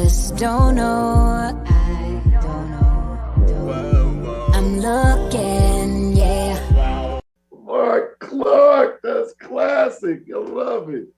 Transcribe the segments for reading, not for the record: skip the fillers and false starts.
just don't know. I don't know. I'm looking, yeah. Marc Clarke, that's classic. I love it.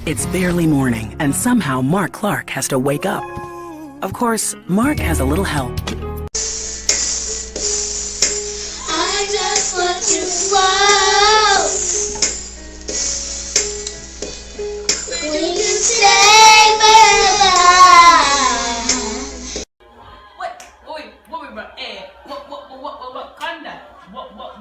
It's barely morning, and somehow Marc Clarke has to wake up. Of course, Marc has a little help. I just want to float. We can stay forever. What? Wait, what? Eh? What? Wakanda? Wakanda?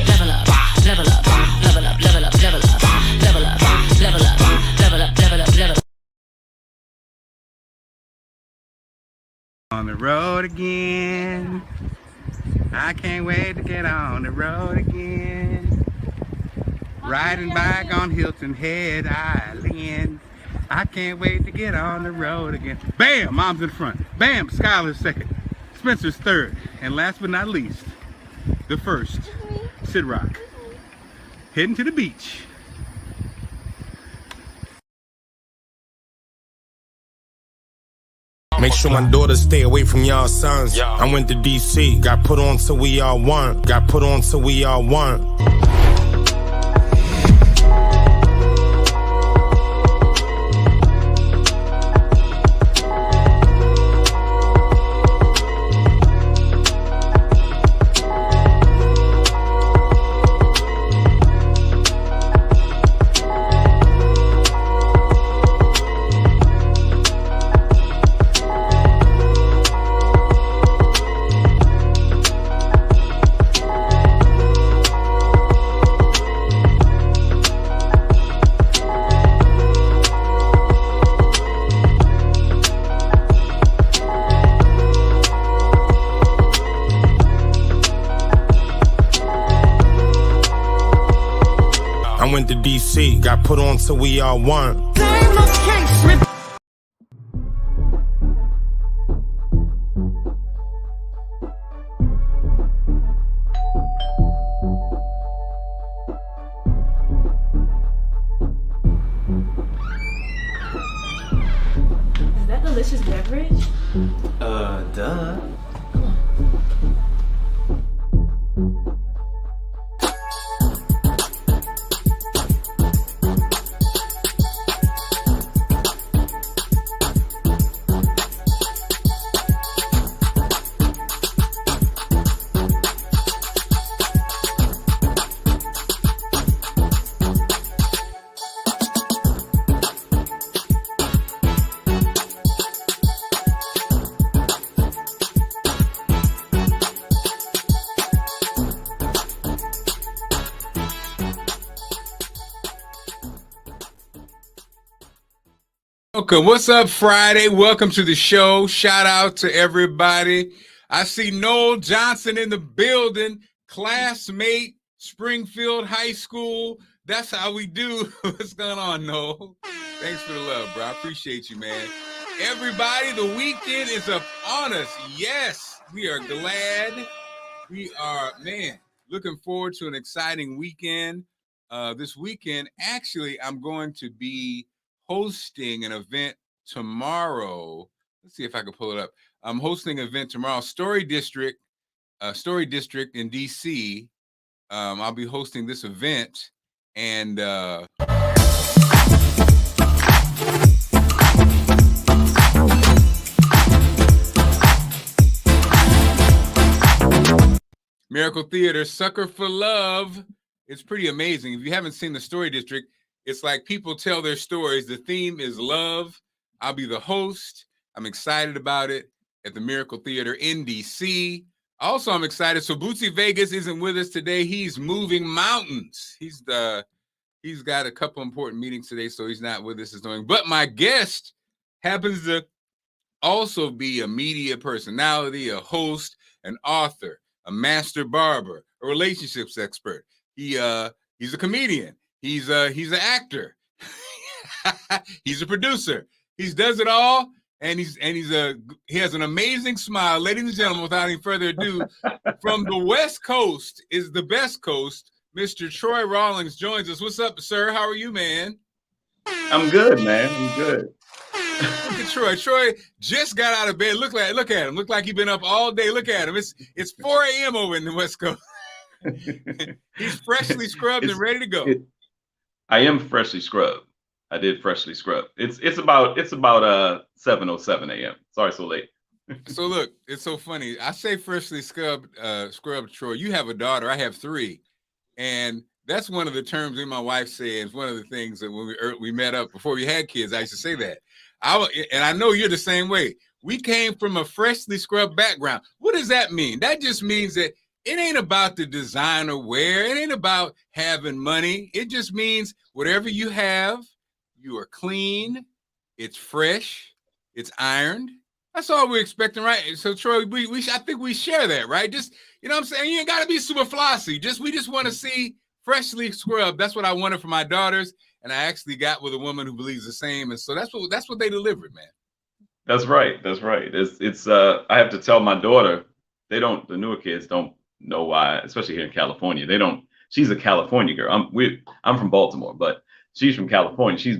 Level up, level up, level up, level up, level up, level up, level up, level up, level up, level up. On the road again. I can't wait to get on the road again. Riding back on Hilton Head Island. I can't wait to get on the road again. Bam! Mom's in front. Bam! Skylar's second. Spencer's third. And last but not least, the first, Sid Rock. Heading to the beach. Make sure my daughters stay away from y'all sons. I went to DC, got put on till we all won. Got put on till we all won. I went to DC, got put on till we all won. Is that delicious beverage? Duh. Welcome. What's up, Friday? Welcome to the show. Shout out to everybody. I see Noel Johnson in the building, classmate, Springfield High School. That's how we do. What's going on, Noel? Thanks for the love, bro. I appreciate you, man. Everybody, the weekend is up on us. Yes, we are glad. We are, man, looking forward to an exciting weekend. This weekend, actually, I'm going to be hosting an event tomorrow. Let's see if I can pull it up. I'm hosting an event tomorrow, Story District in DC. I'll be hosting this event, and Miracle Theater, Sucker for Love. It's pretty amazing. If you haven't seen the Story District, it's like people tell their stories. The theme is love. I'll be the host. I'm excited about it at the Miracle Theater in DC. Also, I'm excited. So Bootsy Vegas isn't with us today. He's moving mountains. He's got a couple important meetings today, so he's not with us this morning. But my guest happens to also be a media personality, a host, an author, a master barber, a relationships expert. He's a comedian. He's an actor. He's a producer. He does it all, and he has an amazing smile. Ladies and gentlemen, without any further ado, from the West Coast is the best coast. Mr. Troy Rawlings joins us. What's up, sir? How are you, man? I'm good, man. I'm good. Look at Troy. Troy just got out of bed. Look at him. Look like he's been up all day. Look at him. It's 4 a.m. over in the West Coast. He's freshly scrubbed and ready to go. I am freshly scrubbed. I did freshly scrub. It's about 7:07 a.m. Sorry, so late. So look, it's so funny. I say freshly scrubbed, Troy. You have a daughter. I have 3, and that's one of the terms me and my wife say. It's one of the things that when we met up before we had kids, I used to say that. And I know you're the same way. We came from a freshly scrubbed background. What does that mean? That just means that it ain't about the designer wear. It ain't about having money. It just means whatever you have, you are clean, it's fresh, it's ironed. That's all we're expecting, right? So Troy, I think we share that, right? Just, you know what I'm saying? You ain't got to be super flossy. We just want to see freshly scrubbed. That's what I wanted for my daughters, and I actually got with a woman who believes the same, and so that's what they delivered, man. That's right. It's I have to tell my daughter, the newer kids don't know why, especially here in California. She's a California girl. I'm from Baltimore, but she's from California. She's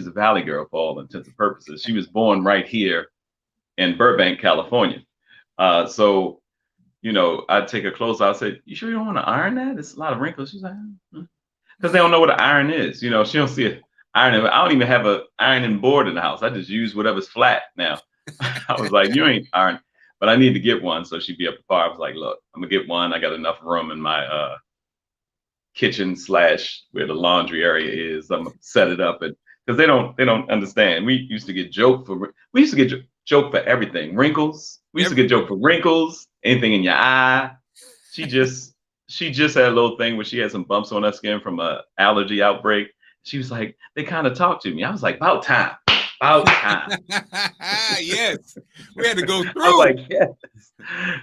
a Valley girl for all intents and purposes. She was born right here in Burbank, California. So, you know, I'd take her clothes out. I said, "You sure you don't want to iron that? It's a lot of wrinkles." She's like, because they don't know what an iron is. You know, she don't see an iron. I don't even have an ironing board in the house. I just use whatever's flat now. I was like, "You ain't iron," but I need to get one. So she'd be up to par. I was like, "Look, I'm gonna get one. I got enough room in my kitchen / where the laundry area is. I'm gonna set it up." And because they don't understand. We used to get joke for everything. Wrinkles. We used to get joke for wrinkles. Anything in your eye. She just had a little thing where she had some bumps on her skin from a allergy outbreak. She was like, they kind of talked to me. I was like, about time. Yes, we had to go through. I was like, yes,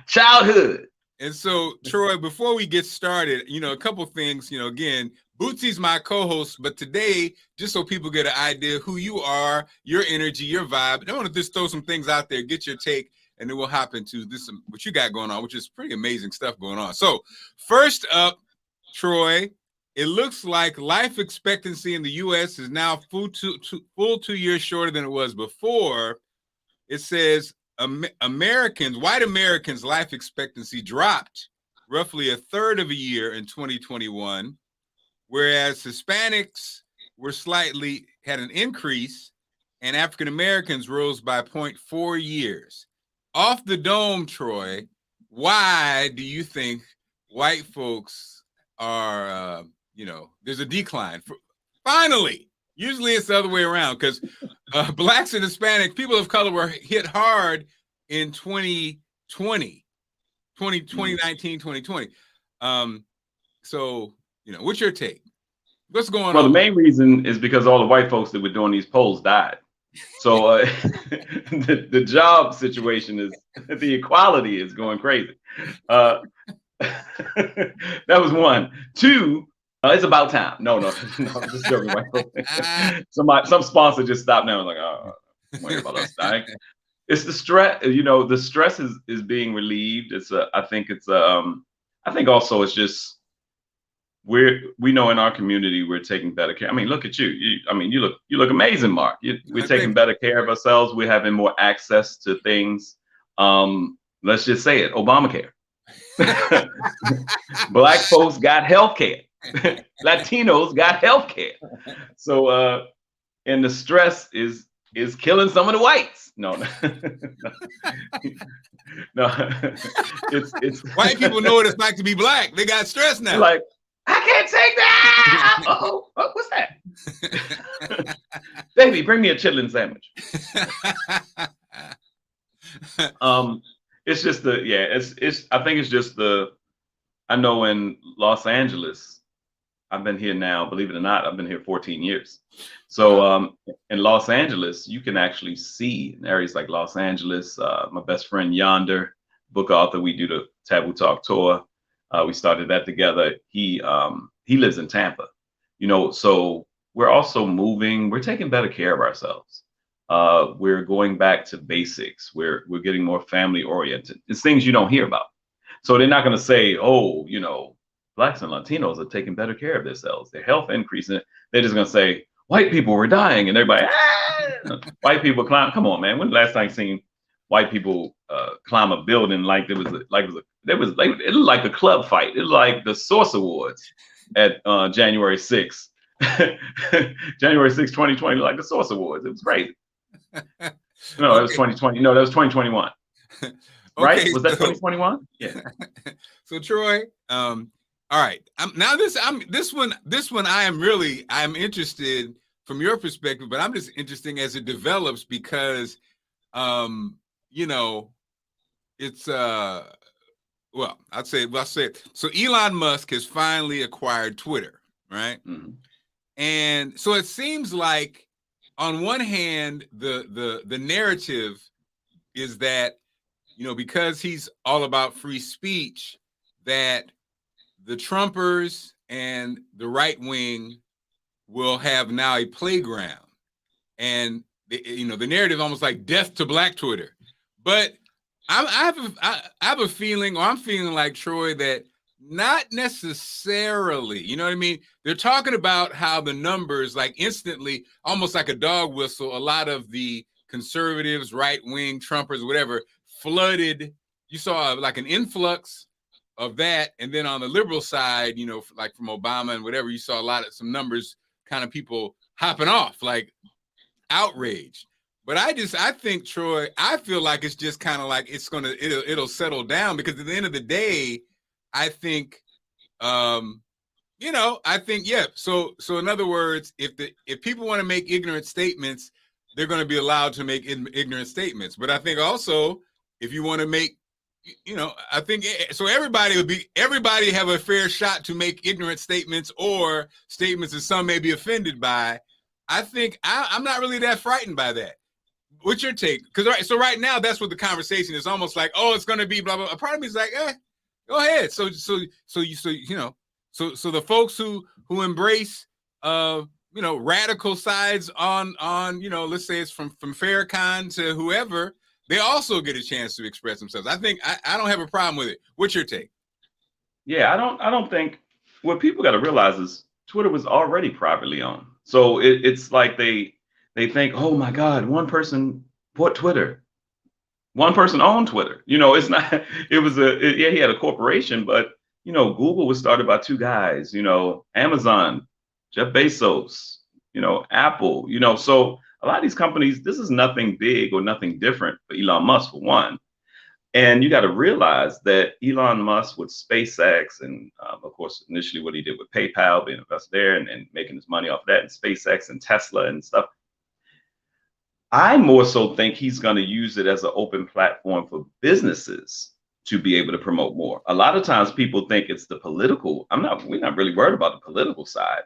childhood. And so, Troy, before we get started, you know, a couple things. You know, again, Bootsy's my co-host, but today, just so people get an idea who you are, your energy, your vibe, I want to just throw some things out there, get your take, and then we'll hop into this, what you got going on, which is pretty amazing stuff going on. So, first up, Troy, it looks like life expectancy in the U.S. is now full 2 years shorter than it was before. It says white Americans' life expectancy dropped roughly a third of a year in 2021, whereas Hispanics had an increase, and African Americans rose by 0.4 years. Off the dome, Troy, why do you think white folks are, there's a decline? Finally, usually it's the other way around, because blacks and Hispanic people of color were hit hard in 2019, 2020. So, what's your take? What's going on? Well, the main reason is because all the white folks that were doing these polls died. So the job situation is, the equality is going crazy. That was one. Two, it's about time. No, just joking. Some sponsor just stopped now and was like, "Oh, don't worry about us dying." It's the stress. The stress is being relieved. I think also it's just we know in our community we're taking better care. I mean, look at you. You look amazing, Mark. We're taking better care of ourselves. We're having more access to things. Let's just say it, Obamacare. Black folks got health care. Latinos got health care. So and the stress is is killing some of the whites. No, no, no. It's White people know what it's like to be black. They got stressed now. like, I can't take that. Uh-oh, what's that? Baby, bring me a chitlin sandwich. It's just I think it's just I know in Los Angeles, I've been here now, believe it or not, I've been here 14 years. So in Los Angeles, you can actually see in areas like Los Angeles, my best friend Yonder, book author, we do the Taboo Talk tour. We started that together. He lives in Tampa, so we're also moving, we're taking better care of ourselves. We're going back to basics. We're getting more family oriented. It's things you don't hear about. So they're not going to say, oh, Blacks and Latinos are taking better care of themselves. Their health increasing. They're just going to say, white people were dying, and everybody, white people climb. Come on, man. When the last time you seen white people climb a building like it looked like a club fight. It was like the Source Awards at January 6th. January 6th, 2020, like the Source Awards. It was crazy. No, that was 2020. No, that was 2021. Right? Okay, Was that 2021? Yeah. So Troy, all right. This one I'm interested from your perspective, but I'm just interested as it develops because it's well, I'll say it. So Elon Musk has finally acquired Twitter, right? Mm-hmm. And so it seems like on one hand, the narrative is that, because he's all about free speech, that the Trumpers and the right wing will have now a playground. And the narrative almost like death to Black Twitter. But I have a feeling, or I'm feeling like, Troy, that not necessarily, you know what I mean? They're talking about how the numbers, like instantly, almost like a dog whistle, a lot of the conservatives, right wing, Trumpers, whatever, flooded. You saw like an influx of that. And then on the liberal side, like from Obama and whatever, you saw some numbers, kind of people hopping off, like outraged. But I think, Troy, I feel like it's just kind of like it'll settle down, because at the end of the day, I think, yeah. So in other words, if people want to make ignorant statements, they're going to be allowed to make ignorant statements. But I think also, if you want to make, I think so everybody have a fair shot to make ignorant statements or statements that some may be offended by. I think I'm not really that frightened by that. What's your take? Because right now, that's what the conversation is almost like. Oh, it's going to be blah blah. A part of me is like, go ahead. So the folks who embrace radical sides on let's say it's from Farrakhan to whoever, they also get a chance to express themselves. I think I don't have a problem with it. What's your take? Yeah, I don't think what people got to realize is Twitter was already privately owned. So it's like they think, oh my God, one person bought Twitter. One person owned Twitter. It's not, he had a corporation, but, Google was started by two guys, Amazon, Jeff Bezos, Apple, so a lot of these companies, this is nothing big or nothing different for Elon Musk, for one. And you got to realize that Elon Musk with SpaceX and, of course, initially what he did with PayPal, being invested there and making his money off that, and SpaceX and Tesla and stuff. I more so think he's going to use it as an open platform for businesses to be able to promote more. A lot of times people think it's the political. We're not really worried about the political side.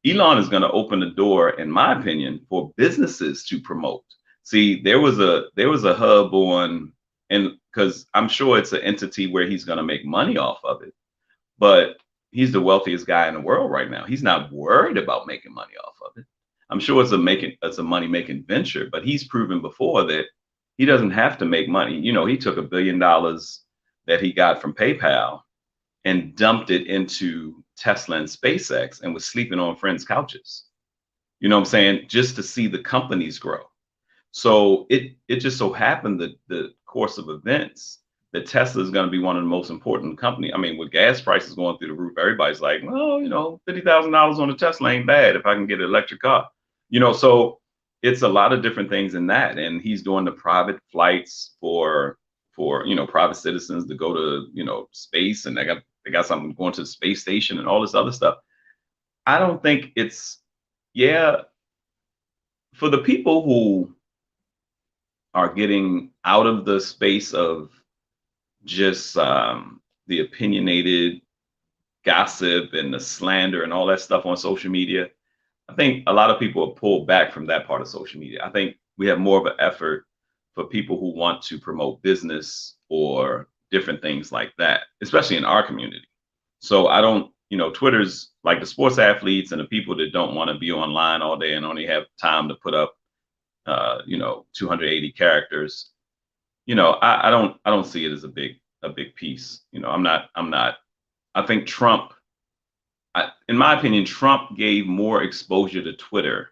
Elon is going to open the door, in my opinion, for businesses to promote. See, there was a hub on, and because I'm sure it's an entity where he's going to make money off of it, but he's the wealthiest guy in the world right now. He's not worried about making money off of it. I'm sure it's a money-making venture, but he's proven before that he doesn't have to make money. He took $1 billion that he got from PayPal and dumped it into Tesla and SpaceX and was sleeping on friends' couches. You know what I'm saying? Just to see the companies grow. So it just so happened that the course of events that Tesla is going to be one of the most important companies. I mean, with gas prices going through the roof, everybody's like, well, $50,000 on a Tesla ain't bad if I can get an electric car. So it's a lot of different things in that. And he's doing the private flights for private citizens to go to, space, and they got something going to the space station and all this other stuff. I don't think it's, yeah, for the people who are getting out of the space of just the opinionated gossip and the slander and all that stuff on social media. I think a lot of people have pulled back from that part of social media. I think we have more of an effort for people who want to promote business or different things like that, especially in our community. So I don't, Twitter's like the sports athletes and the people that don't want to be online all day and only have time to put up, 280 characters. I don't see it as a big piece. I think Trump, in my opinion, Trump gave more exposure to Twitter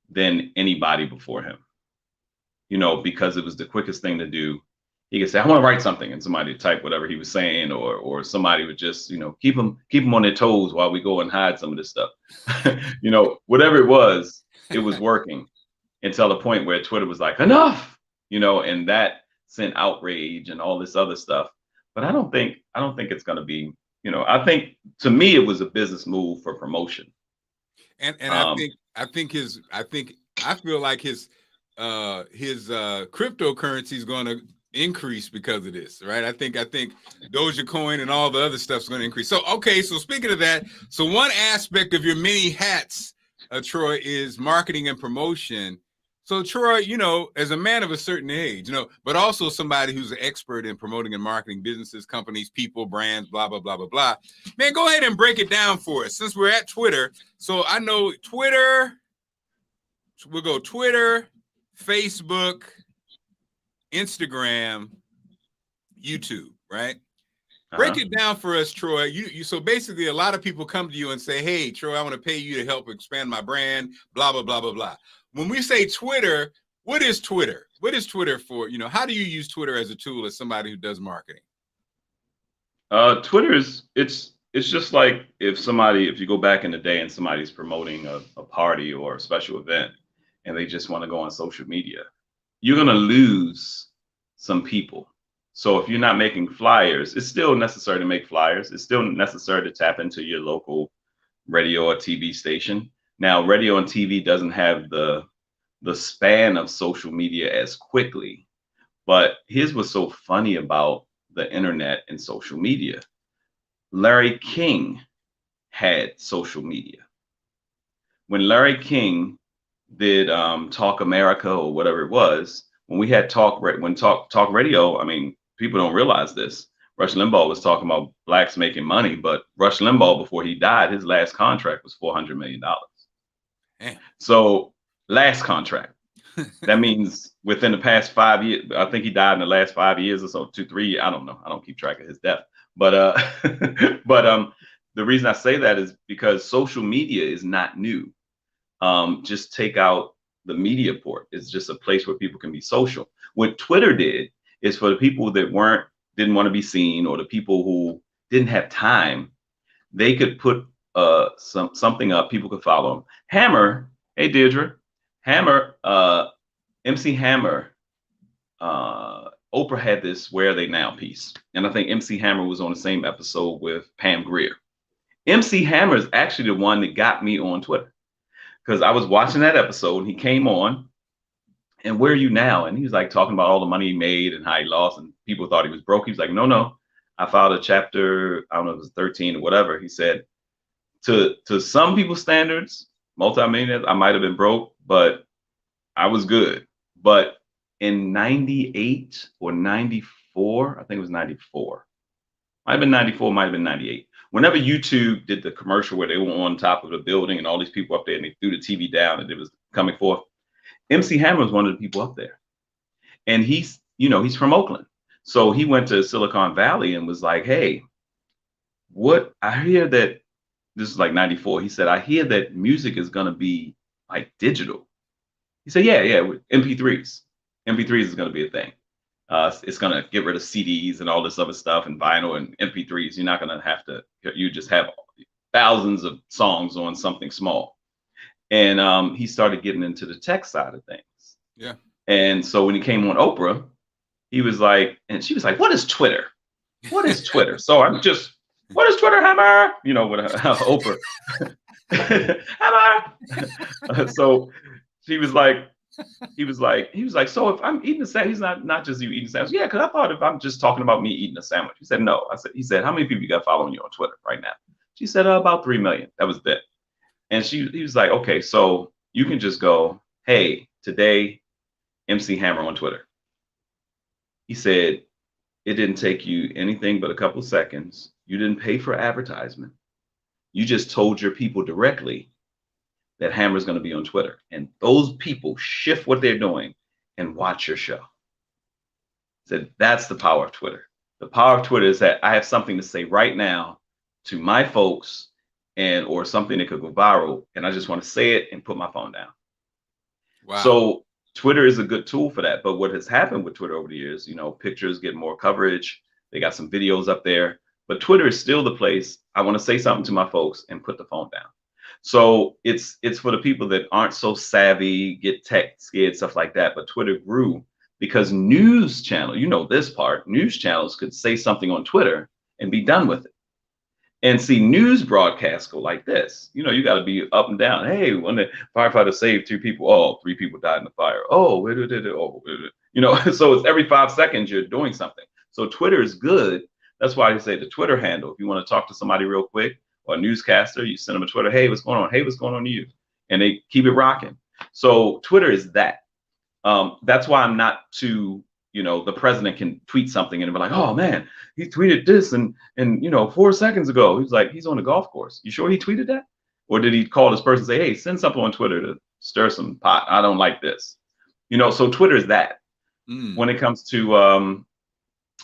than anybody before him, because it was the quickest thing to do. He could say, I want to write something, and somebody would type whatever he was saying, or somebody would just, keep them on their toes while we go and hide some of this stuff. Whatever it was working until the point where Twitter was like, enough, and that sent outrage and all this other stuff. But I don't think it's going to be, I think, to me, it was a business move for promotion. And I feel like his cryptocurrency is going to increase because of this, right? I think Dogecoin and all the other stuff's going to increase. So, okay. So speaking of that, so one aspect of your many hats, Troy, is marketing and promotion. So Troy, as a man of a certain age, but also somebody who's an expert in promoting and marketing businesses, companies, people, brands, blah, blah, blah, blah, blah. Man, go ahead and break it down for us since we're at Twitter. So I know Twitter, we'll go Twitter, Facebook, Instagram, YouTube, right? Break it down for us, Troy. You so basically a lot of people come to you and say, hey, Troy, I want to pay you to help expand my brand, blah, blah, blah, blah, blah. When we say Twitter, what is Twitter? What is Twitter for? How do you use Twitter as a tool as somebody who does marketing? Twitter it's just like if you go back in the day and somebody's promoting a party or a special event and they just want to go on social media, you're going to lose some people. So if you're not making flyers, it's still necessary to make flyers. It's still necessary to tap into your local radio or TV station. Now, radio and TV doesn't have the span of social media as quickly, but here's what's so funny about the internet and social media. Larry King had social media. When Larry King did Talk America or whatever it was, when we had talk radio, I mean, people don't realize this. Rush Limbaugh was talking about blacks making money, but Rush Limbaugh, before he died, his last contract was $400 million. Damn. So last contract, that means within the past 5 years, I think he died in the last 5 years or so, 2-3 years. I don't know. I don't keep track of his death, but the reason I say that is because social media is not new. Just take out the media port. It's just a place where people can be social. What Twitter did is for the people that didn't want to be seen, or the people who didn't have time, they could put something up, people could follow them. Hammer, hey Deirdre, Hammer, MC Hammer, Oprah had this Where Are They Now piece, and I think MC Hammer was on the same episode with Pam Grier. MC Hammer is actually the one that got me on Twitter, because I was watching that episode and he came on, and where are you now? And he was like talking about all the money he made and how he lost, and people thought he was broke. He was like, no, I filed a chapter, I don't know if it was 13 or whatever. He said, to some people's standards, multimillionaires, I might have been broke, but I was good. But in 98 or 94, I think it was 94. Might have been 94, might have been 98. Whenever YouTube did the commercial where they were on top of the building and all these people up there and they threw the TV down and it was coming forth, MC Hammer was one of the people up there. And he's from Oakland. So he went to Silicon Valley and was like, hey, I hear that, this is like 94. He said, I hear that music is going to be like digital. He said, yeah, MP3s. MP3s is going to be a thing. It's going to get rid of CDs and all this other stuff and vinyl and MP3s. You're not going to have to, you just have thousands of songs on something small. And he started getting into the tech side of things. Yeah. And so when he came on Oprah, he was like, and she was like, "What is Twitter? What is Twitter?" So I'm just, "What is Twitter, Hammer?" You know, with Oprah. Hammer. So he was like, "So if I'm eating a sandwich," he's not just you eating a sandwich. Yeah, because I thought if I'm just talking about me eating a sandwich. He said, "No." He said, "How many people you got following you on Twitter right now?" She said, "About 3 million." That was it. And he was like, "Okay, so you can just go, 'Hey, today, MC Hammer on Twitter.'" He said, "It didn't take you anything but a couple seconds. You didn't pay for advertisement. You just told your people directly that Hammer's going to be on Twitter. And those people shift what they're doing and watch your show." He said, "That's the power of Twitter. The power of Twitter is that I have something to say right now to my folks or something that could go viral. And I just want to say it and put my phone down." Wow. So Twitter is a good tool for that. But what has happened with Twitter over the years, pictures get more coverage. They got some videos up there. But Twitter is still the place I want to say something to my folks and put the phone down. So it's for the people that aren't so savvy, get tech scared, stuff like that. But Twitter grew because news channel, this part, news channels could say something on Twitter and be done with it. And see, news broadcasts go like this. You got to be up and down. Hey, when the firefighter saved 2 people, oh, 3 people died in the fire. Oh, so it's every 5 seconds you're doing something. So Twitter is good. That's why they say the Twitter handle. If you want to talk to somebody real quick or a newscaster, you send them a Twitter. "Hey, what's going on? Hey, what's going on to you?" And they keep it rocking. So Twitter is that. That's why I'm not too, the president can tweet something and be like, "Oh man, he tweeted this and 4 seconds ago." He's like, he's on the golf course. You sure he tweeted that? Or did he call this person and say, "Hey, send something on Twitter to stir some pot. I don't like this." So Twitter is that. When it comes to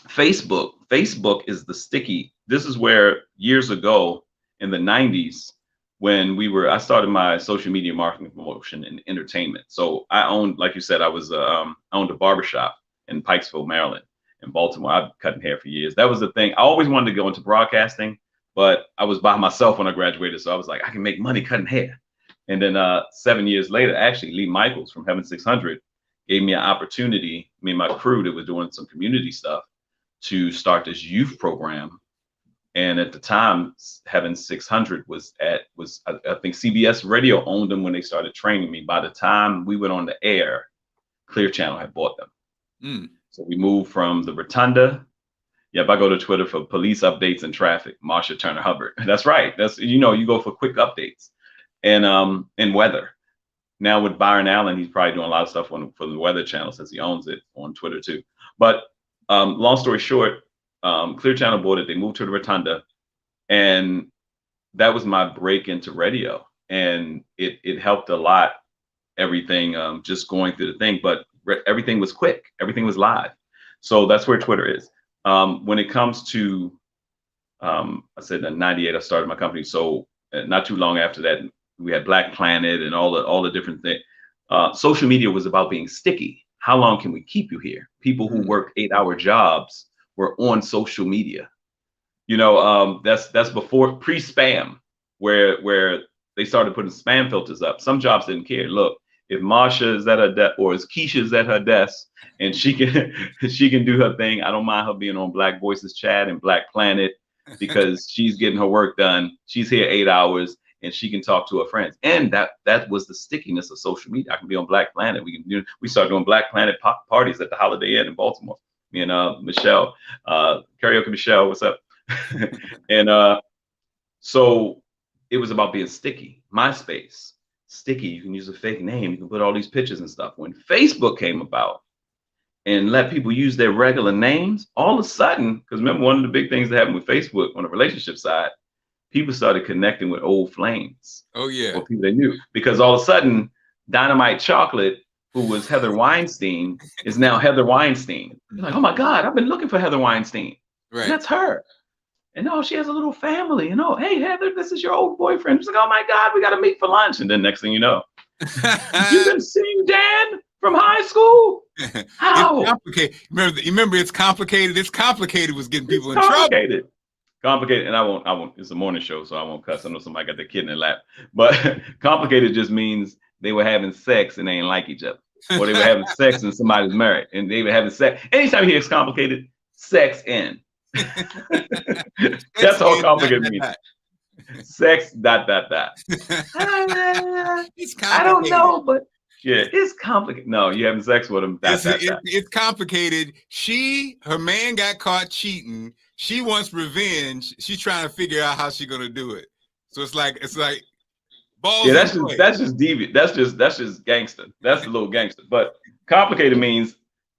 Facebook is the sticky. This is where years ago in the 90s, when I started my social media marketing promotion and entertainment. So I owned, like you said, I owned a barbershop in Pikesville, Maryland, in Baltimore. I've been cutting hair for years. That was the thing. I always wanted to go into broadcasting, but I was by myself when I graduated. So I was like, I can make money cutting hair. And then 7 years later, actually, Lee Michaels from Heaven 600 gave me an opportunity, me and my crew that was doing some community stuff, to start this youth program. And at the time, Heaven 600 I think CBS Radio owned them when they started training me. By the time we went on the air, Clear Channel had bought them. So we moved from the Rotunda. Yep, I go to Twitter for police updates and traffic. Marsha Turner Hubbard. That's right. That's, you go for quick updates and weather. Now with Byron Allen, he's probably doing a lot of stuff for the Weather Channel since he owns it on Twitter too. But long story short, Clear Channel bought it. They moved to the Rotunda, and that was my break into radio. And it helped a lot. Everything just going through the thing, but everything was quick. Everything was live. So that's where Twitter is. When it comes to, I said in '98 I started my company. So not too long after that, we had Black Planet and all the different things. Social media was about being sticky. How long can we keep you here? People who work 8-hour jobs were on social media. That's before pre-spam, where they started putting spam filters up. Some jobs didn't care. Look, if Marsha is at her desk or if Keisha's at her desk and she can do her thing, I don't mind her being on Black Voices Chat and Black Planet because she's getting her work done. She's here 8 hours and she can talk to her friends. And that was the stickiness of social media. I can be on Black Planet. We started doing Black Planet parties at the Holiday Inn in Baltimore. Me and Michelle, Karaoke Michelle, what's up? And so it was about being sticky. MySpace, sticky. You can use a fake name. You can put all these pictures and stuff. When Facebook came about and let people use their regular names, all of a sudden, because remember one of the big things that happened with Facebook on the relationship side, people started connecting with old flames. Oh yeah. Or people they knew. Because all of a sudden, Dynamite Chocolate, who was Heather Weinstein, is now Heather Weinstein. You're like, oh my God, I've been looking for Heather Weinstein. Right. That's her. And oh, she has a little family. And oh, hey, Heather, this is your old boyfriend. She's like, oh my God, we got to meet for lunch. And then next thing you know, you've been seeing Dan from high school? How? It's complicated. Remember, it's complicated. It's complicated was getting people in trouble. Complicated, and I won't. It's a morning show, so I won't cuss. I know somebody got their kid in their lap, but complicated just means they were having sex and they ain't like each other, or they were having sex and somebody's married, and they were having sex. Anytime you hear it's complicated, sex in. That's all complicated means. Sex. Dot. It's complicated. I don't know, but yeah, it's complicated. No, you having sex with him. It's complicated. Her man got caught cheating. She wants revenge. She's trying to figure out how she's gonna do it. So it's like balls. Yeah, that's just deviant. That's just gangster. That's a little gangster. But complicated means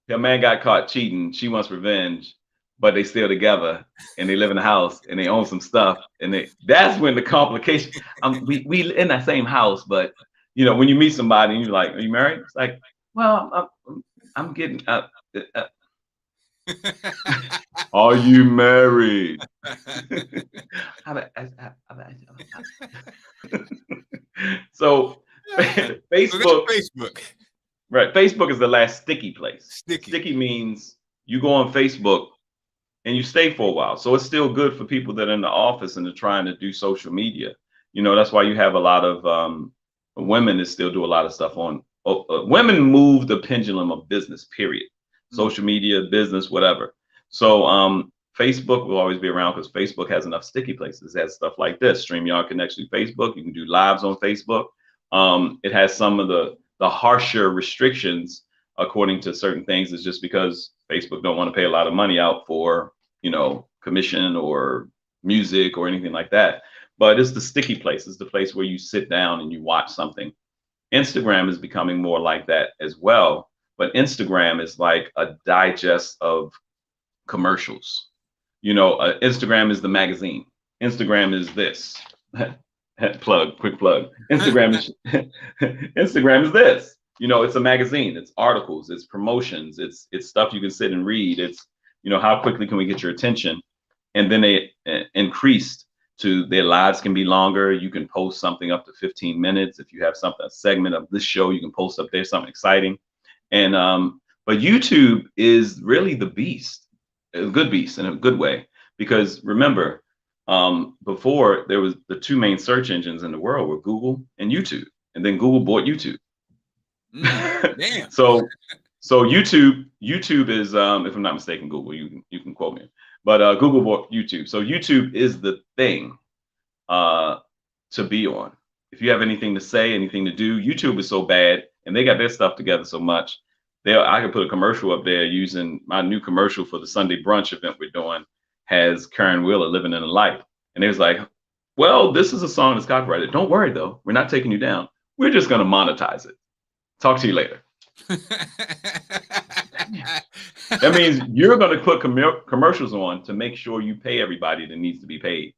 her man got caught cheating. She wants revenge, but they still together and they live in the house and they own some stuff. And that's when the complication. We in that same house, but you know, when you meet somebody and you're like, "Are you married?" It's like, well, I'm getting. Are you married? So Facebook. Right. Facebook is the last sticky place. Sticky means you go on Facebook and you stay for a while. So it's still good for people that are in the office and are trying to do social media. You know, that's why you have a lot of women that still do a lot of stuff on. Women move the pendulum of business, period. Social media, business, whatever. So Facebook will always be around because Facebook has enough sticky places. It has stuff like this. StreamYard connects to Facebook. You can do lives on Facebook. It has some of the harsher restrictions according to certain things. Is just because Facebook don't want to pay a lot of money out for, you know, commission or music or anything like that. But it's the sticky place. It's the place where you sit down and you watch something. Instagram is becoming more like that as well. But Instagram is like a digest of commercials. You know, Instagram is the magazine. Instagram is this. Quick plug. Instagram is this. You know, it's a magazine. It's articles. It's promotions. It's stuff you can sit and read. It's, you know, how quickly can we get your attention? And then they increased to their lives can be longer. You can post something up to 15 minutes. If you have a segment of this show, you can post up there something exciting. And but YouTube is really the beast, a good beast in a good way, because remember, before there was the two main search engines in the world were Google and YouTube, and then Google bought YouTube. Damn. So YouTube is, if I'm not mistaken, Google. You can quote me, but Google bought YouTube. So YouTube is the thing to be on. If you have anything to say, anything to do, YouTube is so bad. And they got their stuff together so much. I could put a commercial up there using my new commercial for the Sunday brunch event we're doing. Has Karen Wheeler living in a light, and it was like, well, this is a song that's copyrighted. Don't worry though, we're not taking you down. We're just gonna monetize it. Talk to you later. That means you're gonna put commercials on to make sure you pay everybody that needs to be paid.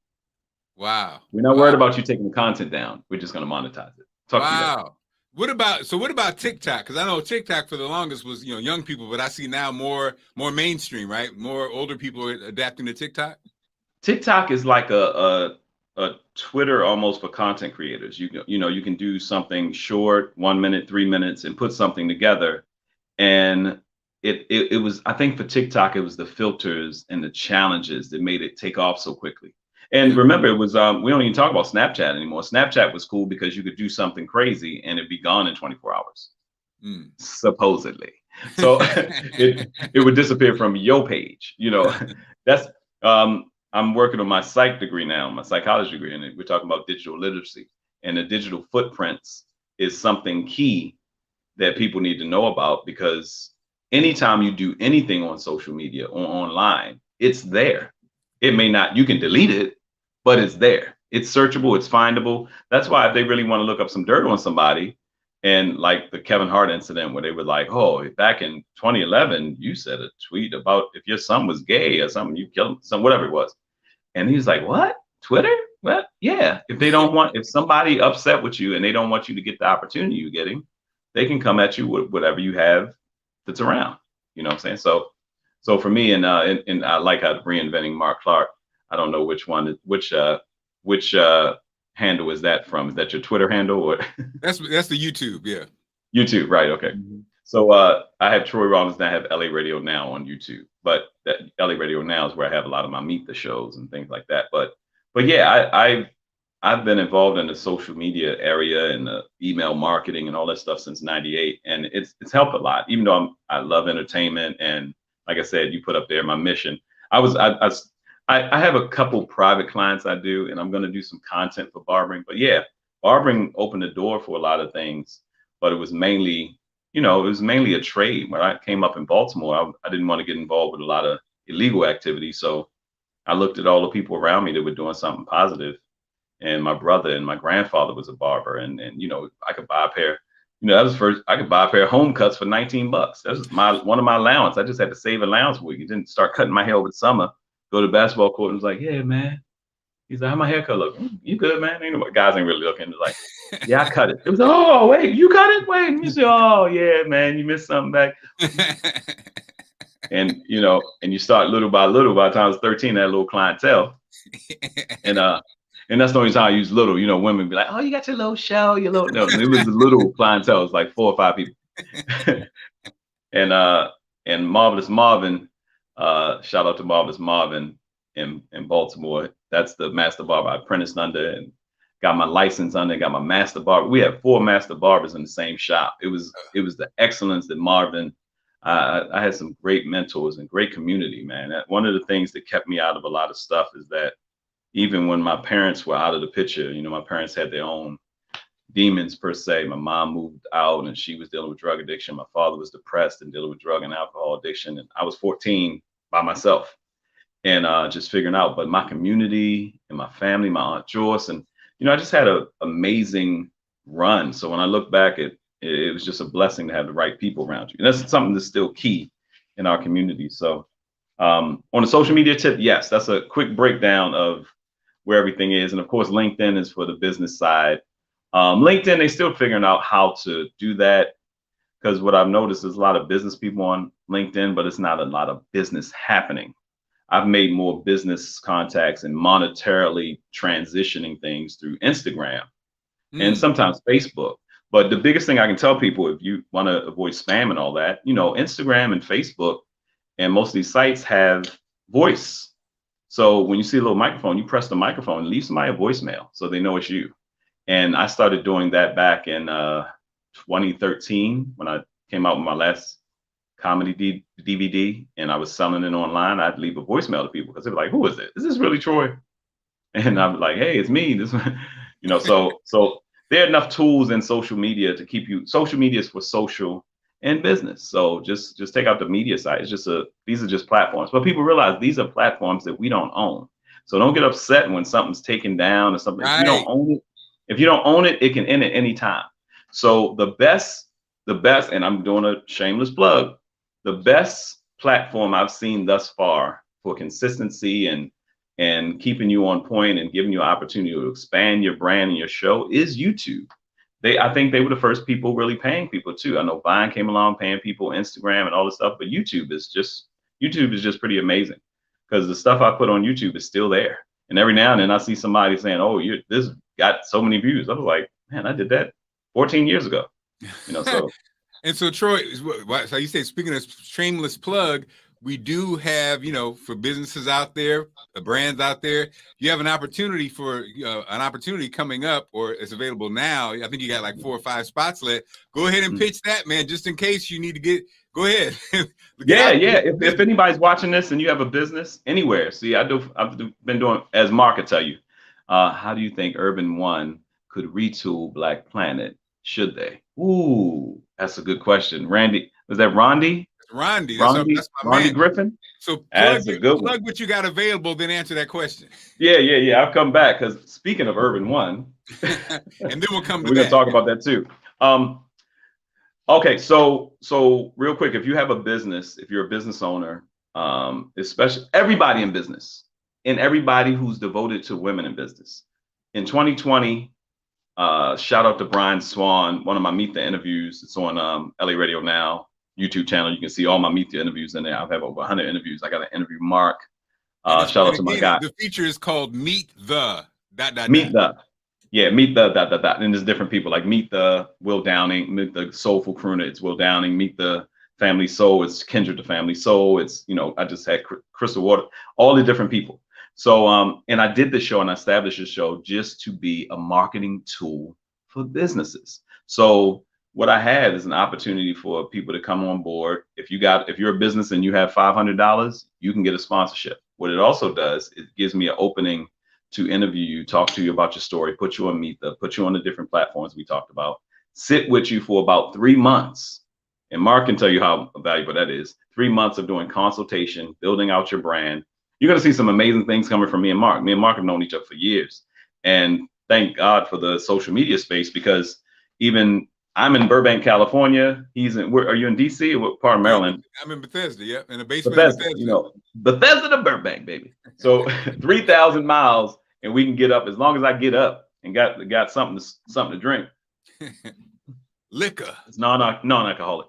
Wow. We're not worried about you taking the content down. We're just gonna monetize it. Talk to you later. What about TikTok? Because I know TikTok for the longest was, you know, young people, but I see now more mainstream, right? More older people are adapting to TikTok. TikTok is like a Twitter almost for content creators. You can do something short, 1 minute, 3 minutes, and put something together. And it was, I think for TikTok, it was the filters and the challenges that made it take off so quickly. And remember, it was we don't even talk about Snapchat anymore. Snapchat was cool because you could do something crazy and it'd be gone in 24 hours, supposedly. So it would disappear from your page. You know, that's I'm working on my psych degree now, my psychology degree, and we're talking about digital literacy. And the digital footprints is something key that people need to know about, because anytime you do anything on social media or online, it's there. It may not, you can delete it, but it's there. It's searchable, it's findable. That's why if they really want to look up some dirt on somebody, and like the Kevin Hart incident where they were like, oh, back in 2011, you said a tweet about if your son was gay or something, you killed him, whatever it was. And he's like, what? Twitter? Well, yeah. If somebody upset with you and they don't want you to get the opportunity you're getting, they can come at you with whatever you have that's around. You know what I'm saying? So for me, and I like how reinventing Marc Clarke. I don't know which handle is that from? Is that your Twitter handle or? That's the YouTube, yeah. YouTube, right? Okay. So I have Troy Rawlings, and I have LA Radio Now on YouTube. But that LA Radio Now is where I have a lot of my Meet the shows and things like that. But yeah, I've been involved in the social media area and the email marketing and all that stuff since '98, and it's helped a lot. Even though I love entertainment, and like I said, you put up there my mission. I have a couple private clients I do, and I'm going to do some content for barbering. But yeah, barbering opened the door for a lot of things, but it was mainly, a trade. When I came up in Baltimore, I didn't want to get involved with a lot of illegal activity. So I looked at all the people around me that were doing something positive. And my brother and my grandfather was a barber, and I could buy a pair. That was first. I could buy a pair of home cuts for $19. That was one of my allowance. I just had to save allowance week. He didn't start cutting my hair over the summer. Go to the basketball court and was like, yeah, man. He's like, how my haircut look? You good, man? Guys ain't really looking. It's like, yeah, I cut it. It was, oh, wait, you cut it? Wait, you say, oh, yeah, man, you missed something back. And you start little by little. By the time I was 13, that little clientele. And that's the only time I use little. Women be like, oh, you got your little show, your little. No, it was a little clientele. It was like 4 or 5 people. And Marvelous Marvin, shout out to Marvelous Marvin in Baltimore. That's the master barber I apprenticed under and got my license under, got my master barber. We had 4 master barbers in the same shop. It was the excellence that Marvin. I had some great mentors and great community, man. One of the things that kept me out of a lot of stuff is that even when my parents were out of the picture, my parents had their own demons per se. My mom moved out and she was dealing with drug addiction. My father was depressed and dealing with drug and alcohol addiction. And I was 14 by myself and just figuring out. But my community and my family, my Aunt Joyce, and I just had an amazing run. So when I look back, it was just a blessing to have the right people around you. And that's something that's still key in our community. So on the social media tip, yes, that's a quick breakdown of where everything is. And of course, LinkedIn is for the business side. LinkedIn, they're still figuring out how to do that, because what I've noticed is a lot of business people on LinkedIn, but it's not a lot of business happening. I've made more business contacts and monetarily transitioning things through Instagram and sometimes Facebook. But the biggest thing I can tell people, if you want to avoid spam and all that, Instagram and Facebook and most of these sites have voice. So when you see a little microphone, you press the microphone and leave somebody a voicemail so they know it's you. And I started doing that back in 2013 when I came out with my last comedy DVD and I was selling it online. I'd leave a voicemail to people because they were like, who is it? Is this really Troy? And I'm like, hey, it's me. This one, so there are enough tools in social media to keep you. Social media is for social and business. So just take out the media side. It's just these are just platforms. But people realize these are platforms that we don't own. So don't get upset when something's taken down or something. Right. If you don't own it, it can end at any time. So the best, and I'm doing a shameless plug, the best platform I've seen thus far for consistency and keeping you on point and giving you an opportunity to expand your brand and your show is YouTube. I think they were the first people really paying people too. I know Vine came along paying people, Instagram and all this stuff, but YouTube is just pretty amazing because the stuff I put on YouTube is still there. And every now and then I see somebody saying, oh, this got so many views. I was like, man, I did that 14 years ago. So. And so Troy, so you say, speaking of shameless plug, we do have, for businesses out there, brands out there, you have an opportunity coming up, or it's available now. I think you got like 4 or 5 spots left. Go ahead and pitch that, man, just in case you need to go ahead. Yeah. If anybody's watching this and you have a business anywhere, see, I've been doing, as Mark could tell you, how do you think Urban One could retool Black Planet? Should they? Ooh, that's a good question. Randy, was that Rondi? Rondi, that's my man. Griffin. So plug what you got available, then answer that question. Yeah. I'll come back because speaking of Urban One, and then we'll come to we're gonna talk about that too. Okay, so real quick, if you have a business, if you're a business owner, especially everybody in business and everybody who's devoted to women in business, in 2020, shout out to Brian Swan, one of my Meet the interviews. It's on LA Radio Now YouTube channel. You can see all my Meet the interviews in there. I've had over 100 interviews. I got to interview Mark. Shout out to my guy. The feature is called Meet the. Meet the. Yeah, meet the and there's different people, like meet the Will Downing, meet the Soulful Crooner, it's Will Downing, meet the Family Soul, it's Kendrick the Family Soul, it's, I just had Crystal Water, all the different people. So and I did the show and I established the show just to be a marketing tool for businesses. So what I had is an opportunity for people to come on board. If you're a business and you have $500, you can get a sponsorship. What it also does, it gives me an opening to interview you, talk to you about your story, put you on Meet the, put you on the different platforms we talked about, sit with you for about 3 months. And Mark can tell you how valuable that is. 3 months of doing consultation, building out your brand. You're going to see some amazing things coming from me and Mark. Me and Mark have known each other for years. And thank God for the social media space, because even I'm in Burbank, California. He's in, are you in DC or what part of Maryland? I'm in Bethesda, yep, in the basement Bethesda, of Bethesda. Bethesda to Burbank, baby. So 3,000 miles, and we can get up as long as I get up and got something to drink. Liquor. It's non-alcoholic.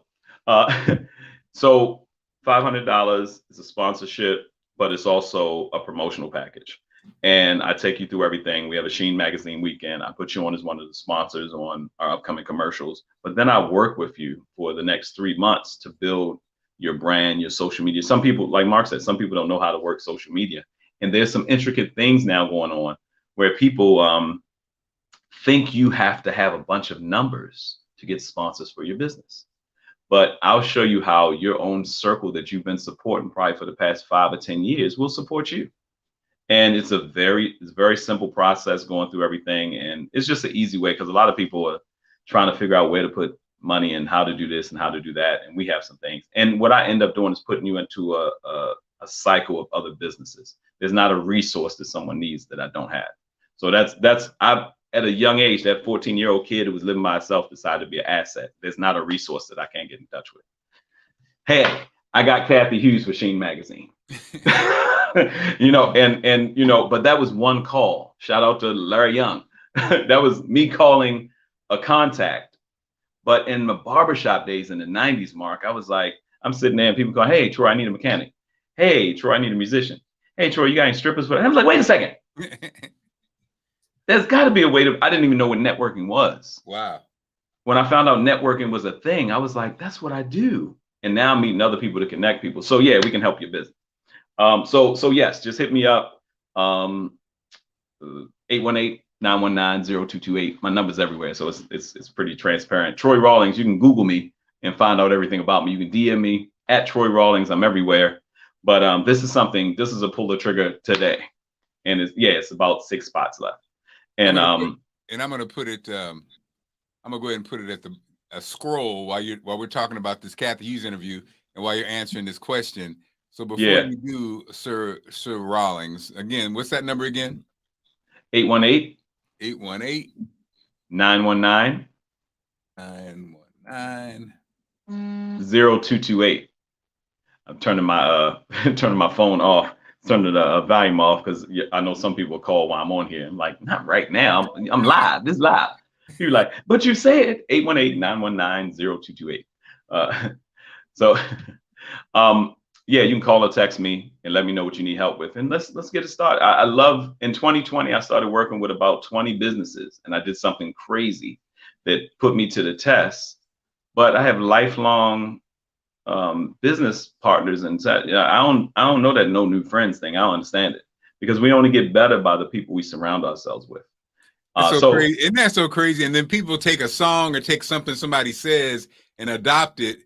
So $500 is a sponsorship, but it's also a promotional package. And I take you through everything. We have a Sheen Magazine weekend. I put you on as one of the sponsors on our upcoming commercials. But then I work with you for the next 3 months to build your brand, your social media. Some people, like Mark said, some people don't know how to work social media. And there's some intricate things now going on where people think you have to have a bunch of numbers to get sponsors for your business. But I'll show you how your own circle that you've been supporting probably for the past 5 or 10 years will support you. And it's very simple process going through everything. And it's just an easy way, because a lot of people are trying to figure out where to put money and how to do this and how to do that. And we have some things. And what I end up doing is putting you into a cycle of other businesses. There's not a resource that someone needs that I don't have. So I've at a young age, that 14-year-old kid who was living by himself decided to be an asset. There's not a resource that I can't get in touch with. Hey, I got Kathy Hughes for Sheen Magazine. But that was one call. Shout out to Larry Young. That was me calling a contact. But in the barbershop days in the 90s, Mark, I was like, I'm sitting there and people go, hey, Troy, I need a mechanic. Hey, Troy, I need a musician. Hey, Troy, you got any strippers? I was like, wait a second. There's got to be a way to, I didn't even know what networking was. Wow. When I found out networking was a thing, I was like, that's what I do. And now I'm meeting other people to connect people. So yeah, we can help your business. So yes, just hit me up. 818-919-0228. My number's everywhere. So it's pretty transparent. Troy Rawlings, you can Google me and find out everything about me. You can DM me at Troy Rawlings. I'm everywhere. But this is a pull the trigger today. And it's about 6 spots left. And I'm gonna put it, I'm gonna go ahead and put it at a scroll while we're talking about this Kathy Hughes interview and while you're answering this question. So before you do, Sir Rawlings, again, what's that number again? 818-919-0228. I'm turning my phone off, turning the volume off, because I know some people call while I'm on here. I'm like, not right now. I'm live. This is live. You're like, but you said 818-919-0228. Yeah, you can call or text me and let me know what you need help with, and let's get it started. I love, in 2020, I started working with about 20 businesses, and I did something crazy that put me to the test. But I have lifelong business partners, and I don't know that no new friends thing. I don't understand it, because we only get better by the people we surround ourselves with. Crazy. Isn't that so crazy? And then people take a song or take something somebody says and adopt it.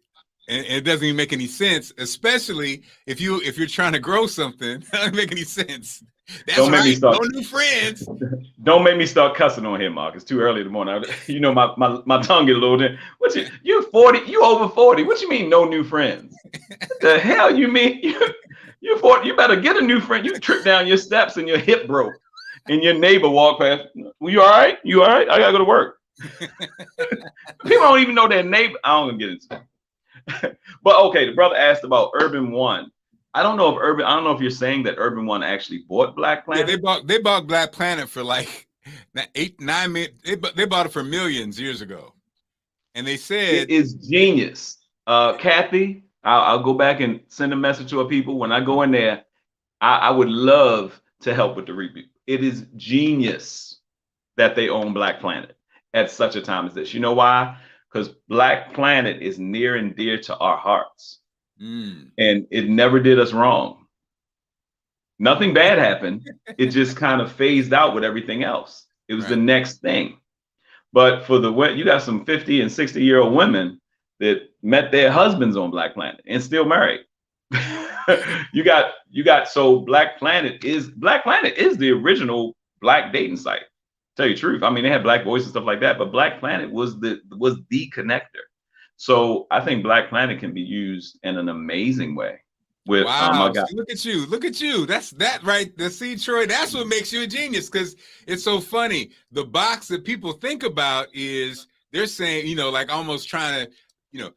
And it doesn't even make any sense, especially if you're trying to grow something. It doesn't make any sense. That's don't make right. Me start, no new friends. Don't make me start cussing on here, Mark. It's too early in the morning. My tongue get a little bit. You're 40. You over 40. What you mean no new friends? What the hell you mean? You're 40. You better get a new friend. You trip down your steps and your hip broke, and your neighbor walk past. Well, you all right? You all right? I gotta go to work. People don't even know their neighbor. I don't get into it. But okay, the brother asked about Urban One. I don't know if you're saying that Urban One actually bought Black Planet. Yeah, they bought Black Planet for like 8-9 million. They bought it for millions years ago, and they said it is genius. Kathy, I'll go back and send a message to our people. When I go in there, I would love to help with the reboot. It is genius. that they own Black Planet at such a time as this. You know why? Because Black Planet is near and dear to our hearts. And it never did us wrong. Nothing bad happened. It just kind of phased out with everything else. It was the next thing. But for you got some 50 and 60-year-old women that met their husbands on Black Planet and still married. you got so Black Planet is the original Black dating site. Tell you the truth. I mean, they had Black Voice and stuff like that, but Black Planet was the connector. So I think Black Planet can be used in an amazing way. With wow, look at you. That's that right. See, Troy, that's what makes you a genius, because it's so funny. The box that people think about is they're saying, you know, like almost trying to, you know,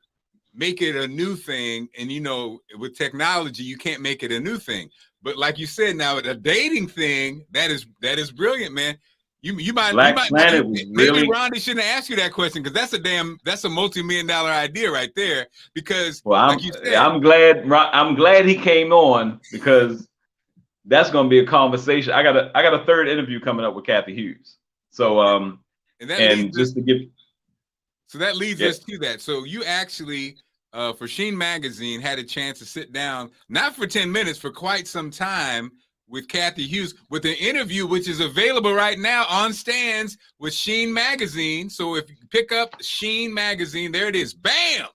make it a new thing. And, you know, with technology, you can't make it a new thing. But like you said, now a dating thing, that is brilliant, man. You might maybe Ronnie shouldn't ask you that question, because that's a multi-million-dollar idea right there. Because like you said, I'm glad he came on, because that's going to be a conversation. I got a third interview coming up with Kathy Hughes. So so that leads us to that. So you actually for Sheen Magazine had a chance to sit down, not for 10 minutes, for quite some time, with Kathy Hughes, with an interview which is available right now on stands with Sheen Magazine. So if you pick up Sheen Magazine, there it is. Bam!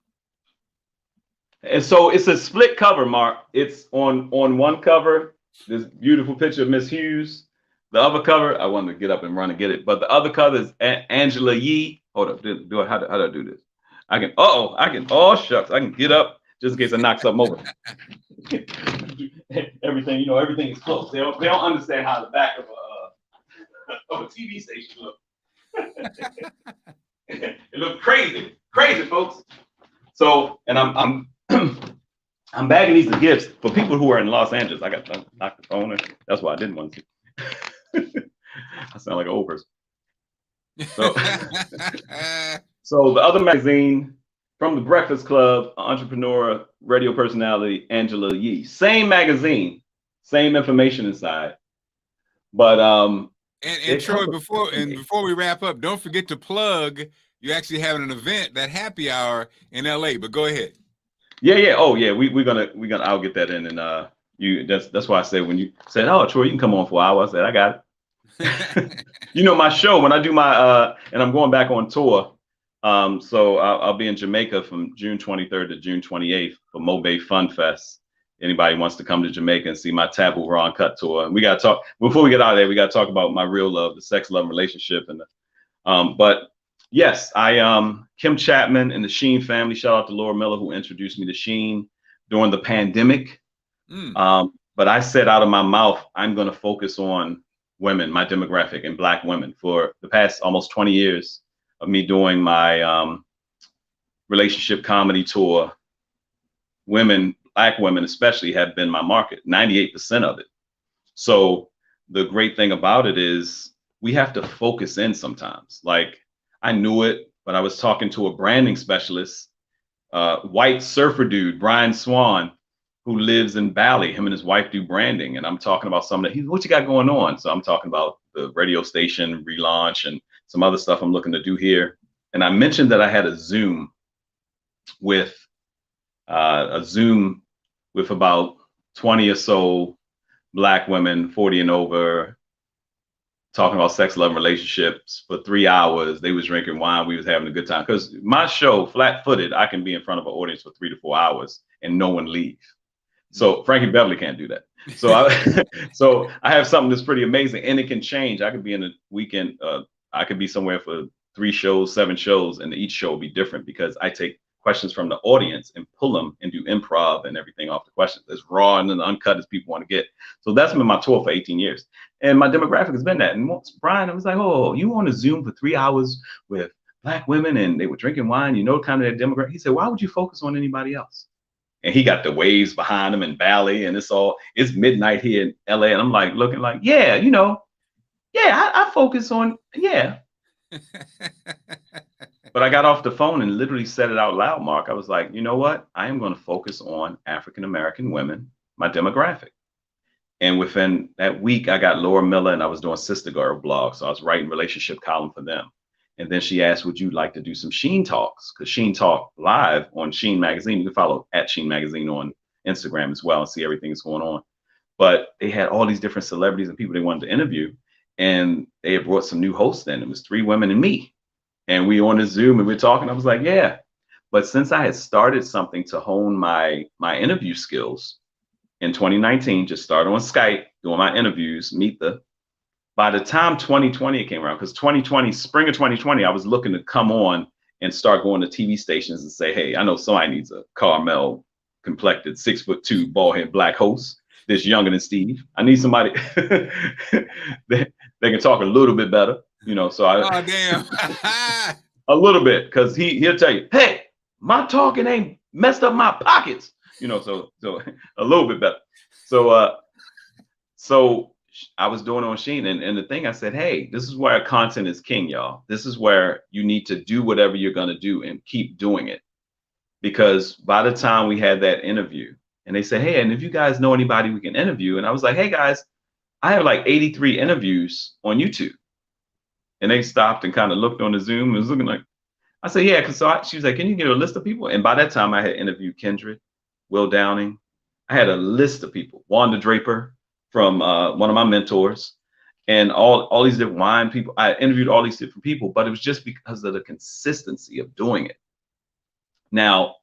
And so it's a split cover, Mark. It's on one cover, this beautiful picture of Miss Hughes. The other cover, I wanted to get up and run and get it, but the other cover is Angela Yee. Hold up, how do I do this? Oh shucks, I can get up just in case I knock something over. Everything, everything is close. They don't understand how the back of a TV station looks. It looks crazy, folks. So, and I'm I'm bagging these gifts for people who are in Los Angeles. I got to knock the phone in. That's why I didn't want to see. I sound like an old person. So, so the other magazine, from the Breakfast Club, entrepreneur, radio personality, Angela Yee. Same magazine, same information inside. But and Troy, before we wrap up, don't forget to plug. You actually having an event, that happy hour in LA. But go ahead. Yeah. Oh yeah, we're gonna I'll get that in, and that's why I said, when you said, oh Troy, you can come on for an hour, I said I got it. My show, when I do my and I'm going back on tour. So I'll be in Jamaica from June 23rd to June 28th for Mobay Fun Fest. Anybody wants to come to Jamaica and see my Taboo Raw and Cut tour. And we got to talk, before we get out of there, we got to talk about my real love, the sex, love, and relationship. And but yes, Kim Chapman and the Sheen family, shout out to Laura Miller, who introduced me to Sheen during the pandemic. But I said out of my mouth, I'm going to focus on women, my demographic, and Black women. For the past almost 20 years of me doing my relationship comedy tour, women, Black women especially, have been my market, 98% of it. So the great thing about it is we have to focus in sometimes. Like, I knew it, but I was talking to a branding specialist, white surfer dude, Brian Swan, who lives in Bali. Him and his wife do branding. And I'm talking about what you got going on? So I'm talking about the radio station relaunch and some other stuff I'm looking to do here. And I mentioned that I had a Zoom with about 20 or so Black women, 40 and over, talking about sex, love, and relationships for 3 hours. They was drinking wine. We was having a good time. Because my show, Flat Footed, I can be in front of an audience for 3 to 4 hours and no one leave. So Frankie Beverly can't do that. So I have something that's pretty amazing, and it can change. I could be in a weekend. I could be somewhere for 3 shows, 7 shows, and each show will be different, because I take questions from the audience and pull them and do improv and everything off the questions, as raw and uncut as people want to get. So that's been my tour for 18 years. And my demographic has been that. And once Brian, I was like, oh, you on a Zoom for 3 hours with Black women and they were drinking wine, kind of their demographic. He said, why would you focus on anybody else? And he got the waves behind him in Bali, and it's midnight here in LA. And I'm like, looking like, I focus on, But I got off the phone and literally said it out loud, Mark. I was like, you know what? I am going to focus on African-American women, my demographic. And within that week, I got Laura Miller, and I was doing Sister Girl blog. So I was writing relationship column for them. And then she asked, would you like to do some Sheen Talks? Because Sheen Talk live on Sheen Magazine. You can follow at Sheen Magazine on Instagram as well and see everything that's going on. But they had all these different celebrities and people they wanted to interview. And they had brought some new hosts in. It was 3 women and me. And we on the Zoom and we're talking. I was like, yeah. But since I had started something to hone my interview skills in 2019, just started on Skype, doing my interviews, by the time 2020 came around, because 2020, spring of 2020, I was looking to come on and start going to TV stations and say, hey, I know somebody needs a caramel complected 6'2" bald head black host that's younger than Steve. I need somebody that can talk a little bit better, you know. So oh damn. A little bit, because he'll tell you, hey, my talking ain't messed up my pockets, you know. So a little bit better. So I was doing it on Sheen, and the thing I said, hey, this is where content is king, y'all. This is where you need to do whatever you're gonna do and keep doing it. Because by the time we had that interview, and they said, hey, and if you guys know anybody we can interview, and I was like, hey guys, I have like 83 interviews on YouTube. And they stopped and kind of looked on the Zoom and was looking like, I said, yeah, because she was like, can you get a list of people? And by that time I had interviewed Kendrick, Will Downing. I had a list of people, Wanda Draper from one of my mentors, and all these different wine people. I interviewed all these different people, but it was just because of the consistency of doing it. Now,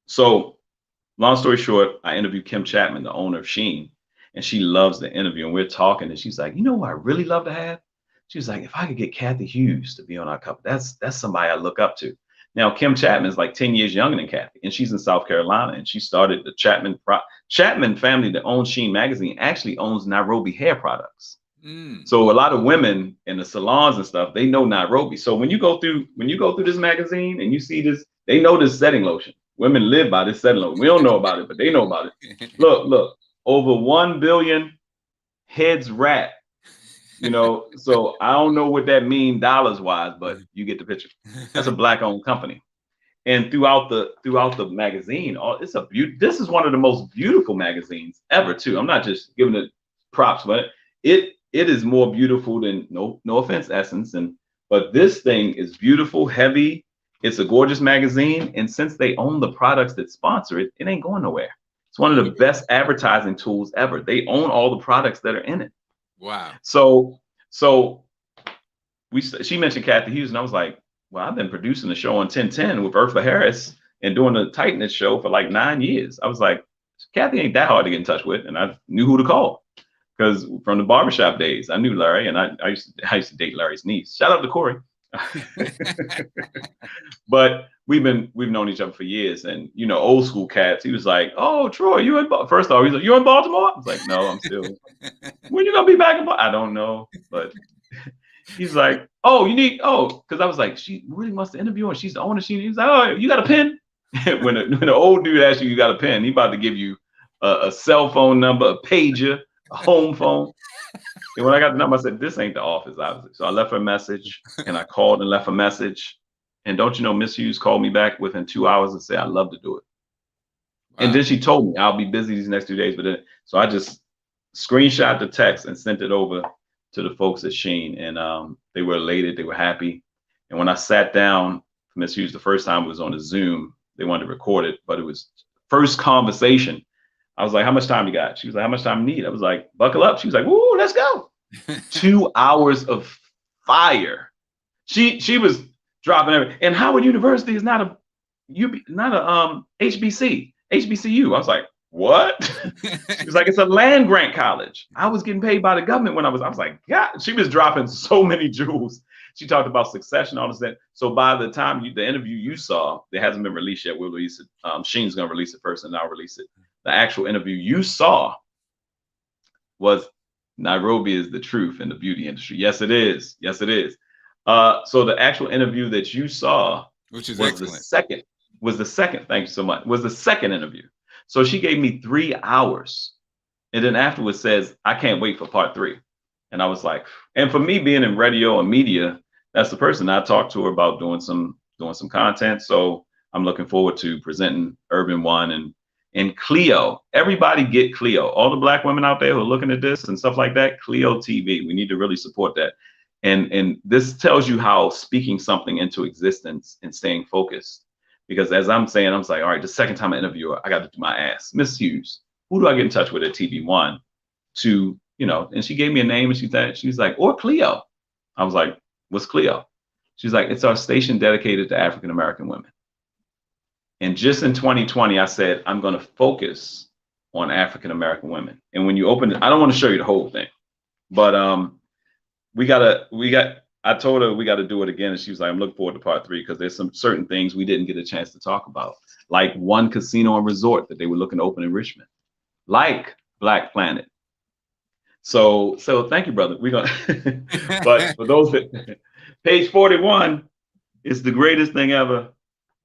so long story short, I interviewed Kim Chapman, the owner of Sheen, and she loves the interview. And we're talking, and she's like, you know what I really love to have? She was like, if I could get Kathy Hughes to be on our cover, that's somebody I look up to. Now, Kim Chapman is like 10 years younger than Kathy, and she's in South Carolina, and she started the Chapman family that owns Sheen Magazine actually owns Nairobi hair products. So a lot of women in the salons and stuff, they know Nairobi. So when you go through this magazine and you see this, they know this setting lotion. Women live by this setting lotion. We don't know about it, but they know about it. Look, over 1 billion heads wrapped. You know, so I don't know what that means dollars wise, but you get the picture. That's a black owned company. And throughout the magazine, this is one of the most beautiful magazines ever too. I'm not just giving it props, but it is more beautiful than, no offense, Essence, but this thing is beautiful, heavy. It's a gorgeous magazine. And since they own the products that sponsor it, it ain't going nowhere. It's one of the best advertising tools ever. They own all the products that are in it. Wow. So she mentioned Kathy Hughes, and I was like, well, I've been producing the show on 1010 with Eartha Harris and doing the Titaness show for like 9 years. I was like, Kathy ain't that hard to get in touch with, and I knew who to call because from the barbershop days, I knew Larry, and I used to date Larry's niece. Shout out to Corey. But we've known each other for years, and you know, old school cats. He was like, "Oh, Troy, you in Baltimore?" First off, he's like, "You in Baltimore?" I was like, "No, I'm still." When you gonna be back in Baltimore? I don't know, but he's like, because I was like, she really wants to interview, and she's the owner. He's like, "Oh, you got a pen?" when the old dude asks you got a pen, he about to give you a cell phone number, a pager, a home phone. And when I got the number, I said, this ain't the office, obviously. So I left her a message, and I called and left a message. And don't you know, Miss Hughes called me back within 2 hours and said, I'd love to do it. Wow. And then she told me I'll be busy these next 2 days. So I just screenshot the text and sent it over to the folks at Sheen. And they were elated. They were happy. And when I sat down for Miss Hughes, the first time it was on a Zoom, they wanted to record it, but it was first conversation. I was like, how much time you got? She was like, how much time you need? I was like, buckle up. She was like, woo, let's go. 2 hours of fire. She was dropping everything. And Howard University is not a HBCU. I was like, what? She was like, it's a land grant college. I was getting paid by the government when I was like, God, she was dropping so many jewels. She talked about succession, all this. So by the time the interview you saw, it hasn't been released yet. We'll release it. Sheen's gonna release it first, and I'll release it. The actual interview you saw was Nairobi is the truth in the beauty industry. Yes, it is. Yes, it is. So the actual interview that you saw, which is was excellent. Was the second. Thank you so much. Was the second interview. So she gave me 3 hours, and then afterwards says, I can't wait for part 3. And I was like, and for me being in radio and media, that's the person I talked to her about doing some content. So I'm looking forward to presenting Urban One and And Clio, everybody get Clio. All the black women out there who are looking at this and stuff like that, Clio TV. We need to really support that. And this tells you how speaking something into existence and staying focused. Because as I'm saying, I'm like, all right, the second time I interview her, I got to do my ass. Miss Hughes, who do I get in touch with at TV1 to, and she gave me a name and she's like, or Clio. I was like, what's Clio? She's like, it's our station dedicated to African American women. And just in 2020, I said, I'm going to focus on African American women. And when you open it, I don't want to show you the whole thing, but I told her we got to do it again. And she was like, I'm looking forward to part 3 because there's some certain things we didn't get a chance to talk about, like one casino and resort that they were looking to open in Richmond, like Black Planet. So thank you, brother. We're going to, but for those that, page 41 is the greatest thing ever.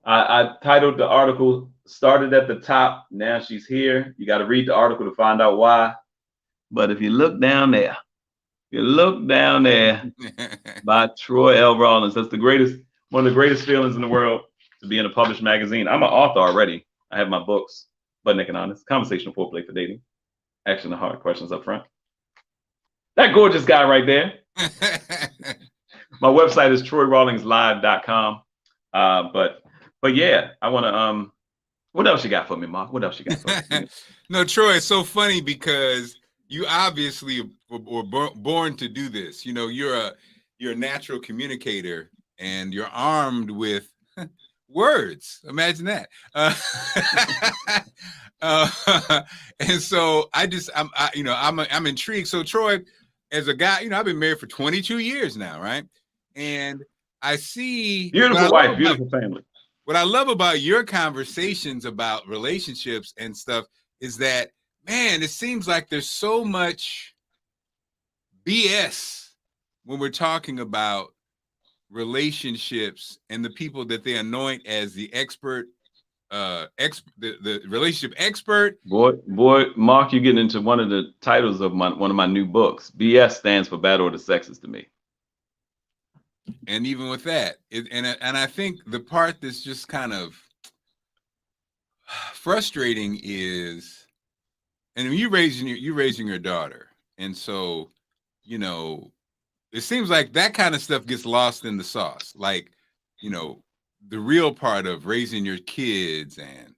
I titled the article, started at the top, now she's here. You got to read the article to find out why. But if you look down there, by Troy L. Rawlings, that's one of the greatest feelings in the world, to be in a published magazine. I'm an author already. I have my books, Butt Naked Honest, Conversational Foreplay for Dating, Action the Hard Questions Up Front. That gorgeous guy right there. My website is troyrawlingslive.com. But yeah, I want to, what else you got for me, Mark? What else you got for me? No, Troy, it's so funny because you obviously were born to do this. You're a natural communicator and you're armed with words. Imagine that. And so I'm intrigued. So Troy, as a guy, I've been married for 22 years now, right? And I see beautiful wife, beautiful family. What I love about your conversations about relationships and stuff is that, man, it seems like there's so much BS when we're talking about relationships and the people that they anoint as the expert, the relationship expert. Boy, Mark, you're getting into one of the titles of one of my new books. BS stands for bad or the sexist to me. And even with that, and I think the part that's just kind of frustrating is, and you're raising your daughter, and so it seems like that kind of stuff gets lost in the sauce, like the real part of raising your kids, and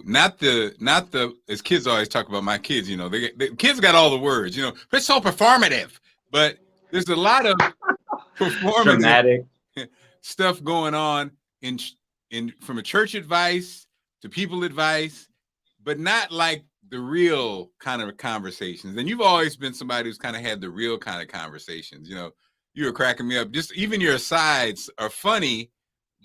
not the as kids always talk about my kids, the kids got all the words, it's so performative, but there's a lot of performative dramatic stuff going on in from a church advice to people advice, but not like the real kind of conversations. And you've always been somebody who's kind of had the real kind of conversations. You were cracking me up. Just even your asides are funny,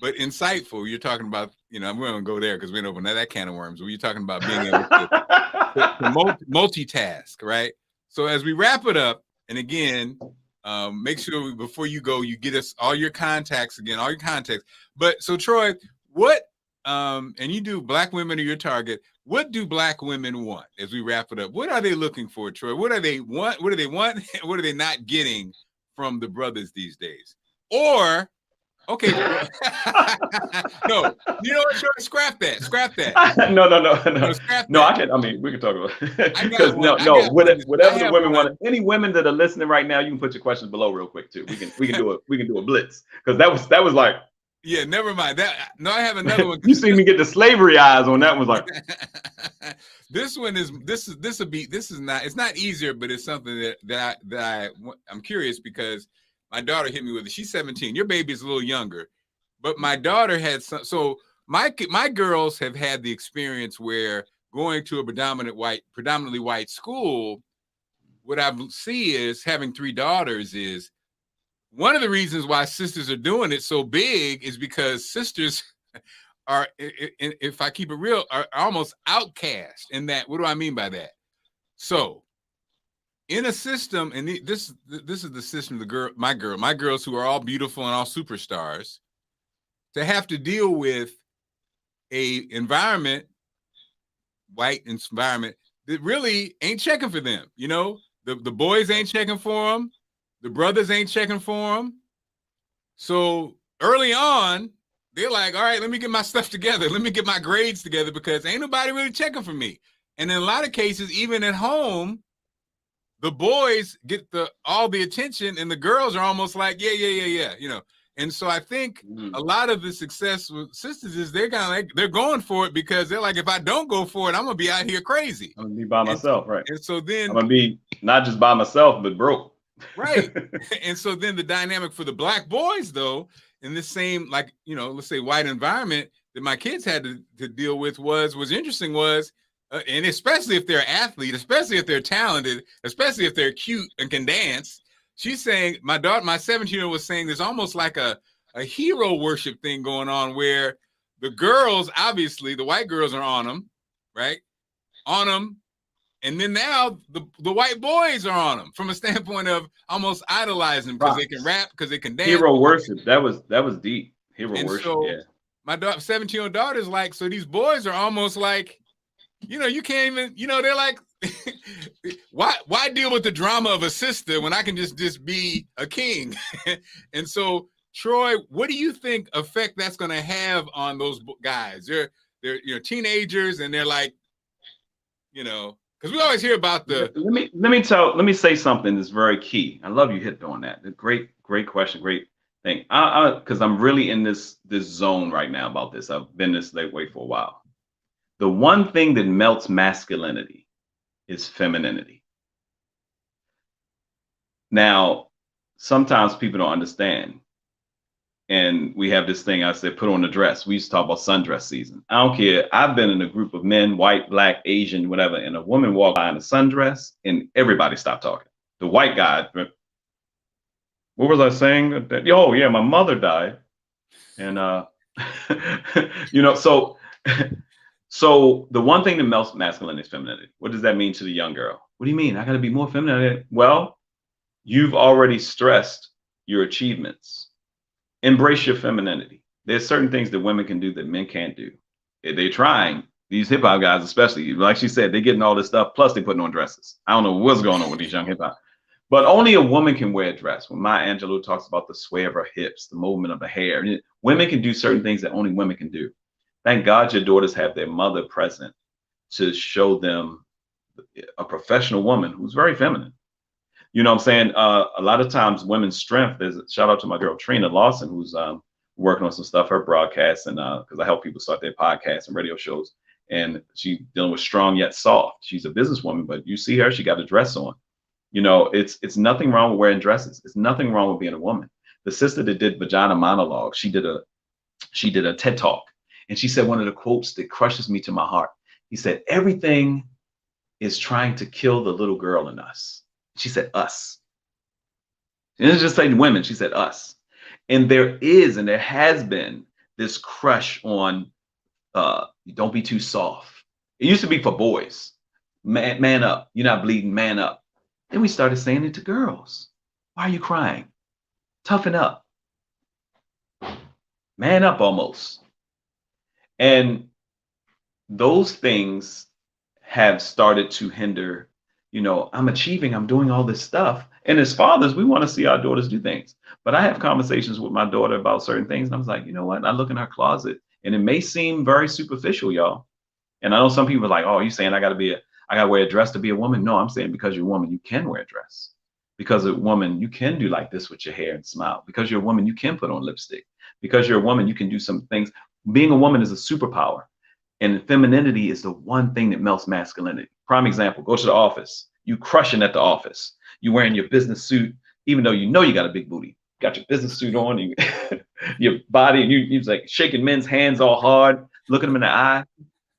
but insightful. You're talking about, we don't go there because we don't open that can of worms. You're talking about being able to multitask, right? So as we wrap it up, and again, make sure before you go, you get us all your contacts again, all your contacts. But so Troy, what, and you do Black women are your target. What do Black women want as we wrap it up? What are they looking for, Troy? What do they want? What do they want? What are they not getting from the brothers these days? Or, okay, no, you know what, Troy? Scrap that. No. Scrap no, that. we can talk about it. Because whatever the women want, any women that are listening right now, you can put your questions below real quick too. We can do a blitz, because that was like, yeah, never mind that. No, I have another one. You see me get the slavery eyes on that one. Like, this is not, it's not easier, but it's something that I'm curious, because my daughter hit me with it. She's 17. Your baby is a little younger, but my daughter had some. So my girls have had the experience where going to a predominantly white school. What I see is, having 3 daughters, is one of the reasons why sisters are doing it so big is because sisters are, if I keep it real, are almost outcast in that. What do I mean by that? So in a system, and this is the system, my girls who are all beautiful and all superstars, to have to deal with a environment, white environment, that really ain't checking for them. The boys ain't checking for them. The brothers ain't checking for them. So early on, they're like, all right, let me get my stuff together. Let me get my grades together because ain't nobody really checking for me. And in a lot of cases, even at home, the boys get all the attention and the girls are almost like, yeah. And so I think a lot of the success with sisters is they're kind of like, they're going for it because they're like, if I don't go for it, I'm going to be out here crazy. I'm going to be by myself, right? And so then I'm going to be not just by myself, but broke. Right. And so then the dynamic for the black boys, though, in this same, like, let's say white environment that my kids had to deal with was interesting was, and especially if they're athletes, especially if they're talented, especially if they're cute and can dance. She's saying, my 17-year-old was saying there's almost like a hero worship thing going on where the girls, obviously, the white girls are on them, right? On them. And then now the white boys are on them from a standpoint of almost idolizing them because they can rap, because they can dance. Hero worship. That was deep. Hero worship. So yeah. My 17-year-old daughter's like, so these boys are almost like, you can't even, they're like, why deal with the drama of a sister when I can just be a king? And so, Troy, what do you think effect that's going to have on those guys? They're teenagers and they're like, because we always hear about the. Let me say something that's very key. I love you hit on that. Great question. Great thing. Because I'm really in this zone right now about this. I've been this way for a while. The one thing that melts masculinity is femininity. Now, sometimes people don't understand. And we have this thing, I said, put on a dress. We used to talk about sundress season. I don't care. I've been in a group of men, white, black, Asian, whatever, and a woman walked by in a sundress and everybody stopped talking. The white guy, what was I saying? Oh, yeah, my mother died. And, so the one thing that melts masculinity is femininity. What does that mean to the young girl? What do you mean? I got to be more feminine. Well, you've already stressed your achievements. Embrace your femininity. There's certain things that women can do that men can't do. They're trying. These hip hop guys, especially, like she said, they're getting all this stuff. Plus, they're putting on dresses. I don't know what's going on with these young hip hop. But only a woman can wear a dress. When Maya Angelou talks about the sway of her hips, the movement of her hair, women can do certain things that only women can do. Thank God your daughters have their mother present to show them a professional woman who's very feminine. You know what I'm saying? A lot of times women's strength, there's a shout out to my girl Trina Lawson, who's working on some stuff, her broadcasts, and because I help people start their podcasts and radio shows. And she's dealing with strong yet soft. She's a businesswoman, but you see her, she got a dress on. It's nothing wrong with wearing dresses. It's nothing wrong with being a woman. The sister that did Vagina Monologue, she did a TED Talk. And she said one of the quotes that crushes me to my heart. He said, everything is trying to kill the little girl in us. She said, us. She didn't just say women, she said us. And there is, and there has been this crush on, don't be too soft. It used to be for boys. Man up. You're not bleeding, man up. Then we started saying it to girls. Why are you crying? Toughen up. Man up almost. And those things have started to hinder, I'm achieving, I'm doing all this stuff. And as fathers, we want to see our daughters do things. But I have conversations with my daughter about certain things. And I was like, you know what? I look in her closet and it may seem very superficial, y'all. And I know some people are like, oh, you saying I got to wear a dress to be a woman? No, I'm saying because you're a woman, you can wear a dress. Because a woman, you can do like this with your hair and smile. Because you're a woman, you can put on lipstick. Because you're a woman, you can do some things. Being a woman is a superpower. And femininity is the one thing that melts masculinity. Prime example, go to the office. You crushing at the office. You wearing your business suit, even though you got a big booty. Got your business suit on, and your body, and you're like shaking men's hands all hard, looking them in the eye.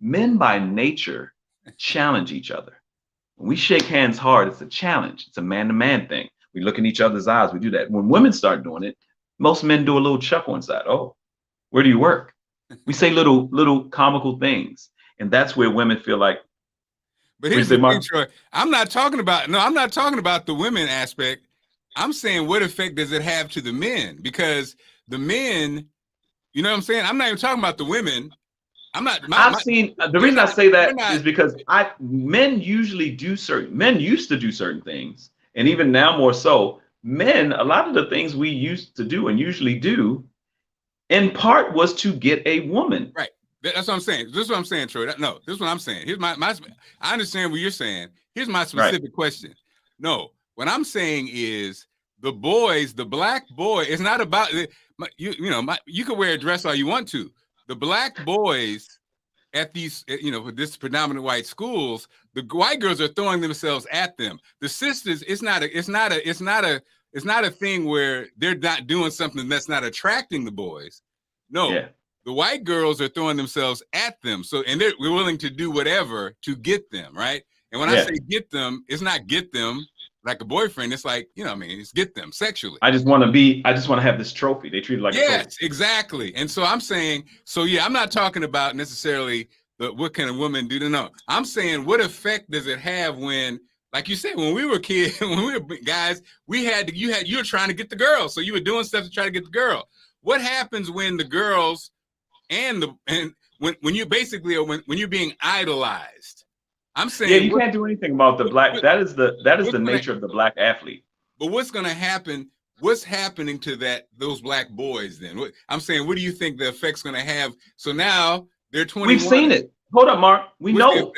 Men by nature challenge each other. When we shake hands hard, it's a challenge. It's a man-to-man thing. We look in each other's eyes. We do that. When women start doing it, most men do a little chuckle inside. Oh, where do you work? We say little comical things, and that's where women feel like. But here's the thing, Troy. I'm not talking about the women aspect. I'm saying, what effect does it have to the men? Because the men, you know what I'm saying? I'm not even talking about the women. I'm not. The reason I say that is because men used to do certain things, and even now more so. Men, a lot of the things we used to do and usually do in part was to get a woman. Right. That's what I'm saying. This is what I'm saying, Troy. No, this is what I'm saying. Here's my I understand what you're saying. Here's my specific question. No, what I'm saying is the boys, the black boy, it's not about you can wear a dress all you want to. The black boys at these, this predominant white schools, the white girls are throwing themselves at them. The sisters, it's not a thing where they're not doing something that's not attracting the boys. No. Yeah. The white girls are throwing themselves at them. So, and we're willing to do whatever to get them, right? And when I say get them, it's not get them like a boyfriend. It's like, it's get them sexually. I just want to have this trophy. They treat it like a trophy. Yes, exactly. And so I'm saying, I'm not talking about necessarily what can a woman do to know. I'm saying, what effect does it have when, like you said, when we were kids, when we were guys, you were trying to get the girl. So you were doing stuff to try to get the girl. What happens when the girls and when you basically are when you're being idolized? I'm saying you can't do anything about the black. That is the nature of the black athlete. But what's going to happen? What's happening to those black boys then? I'm saying, what do you think the effect's going to have? So now they're 21. We've seen it. Hold up, Mark. We know.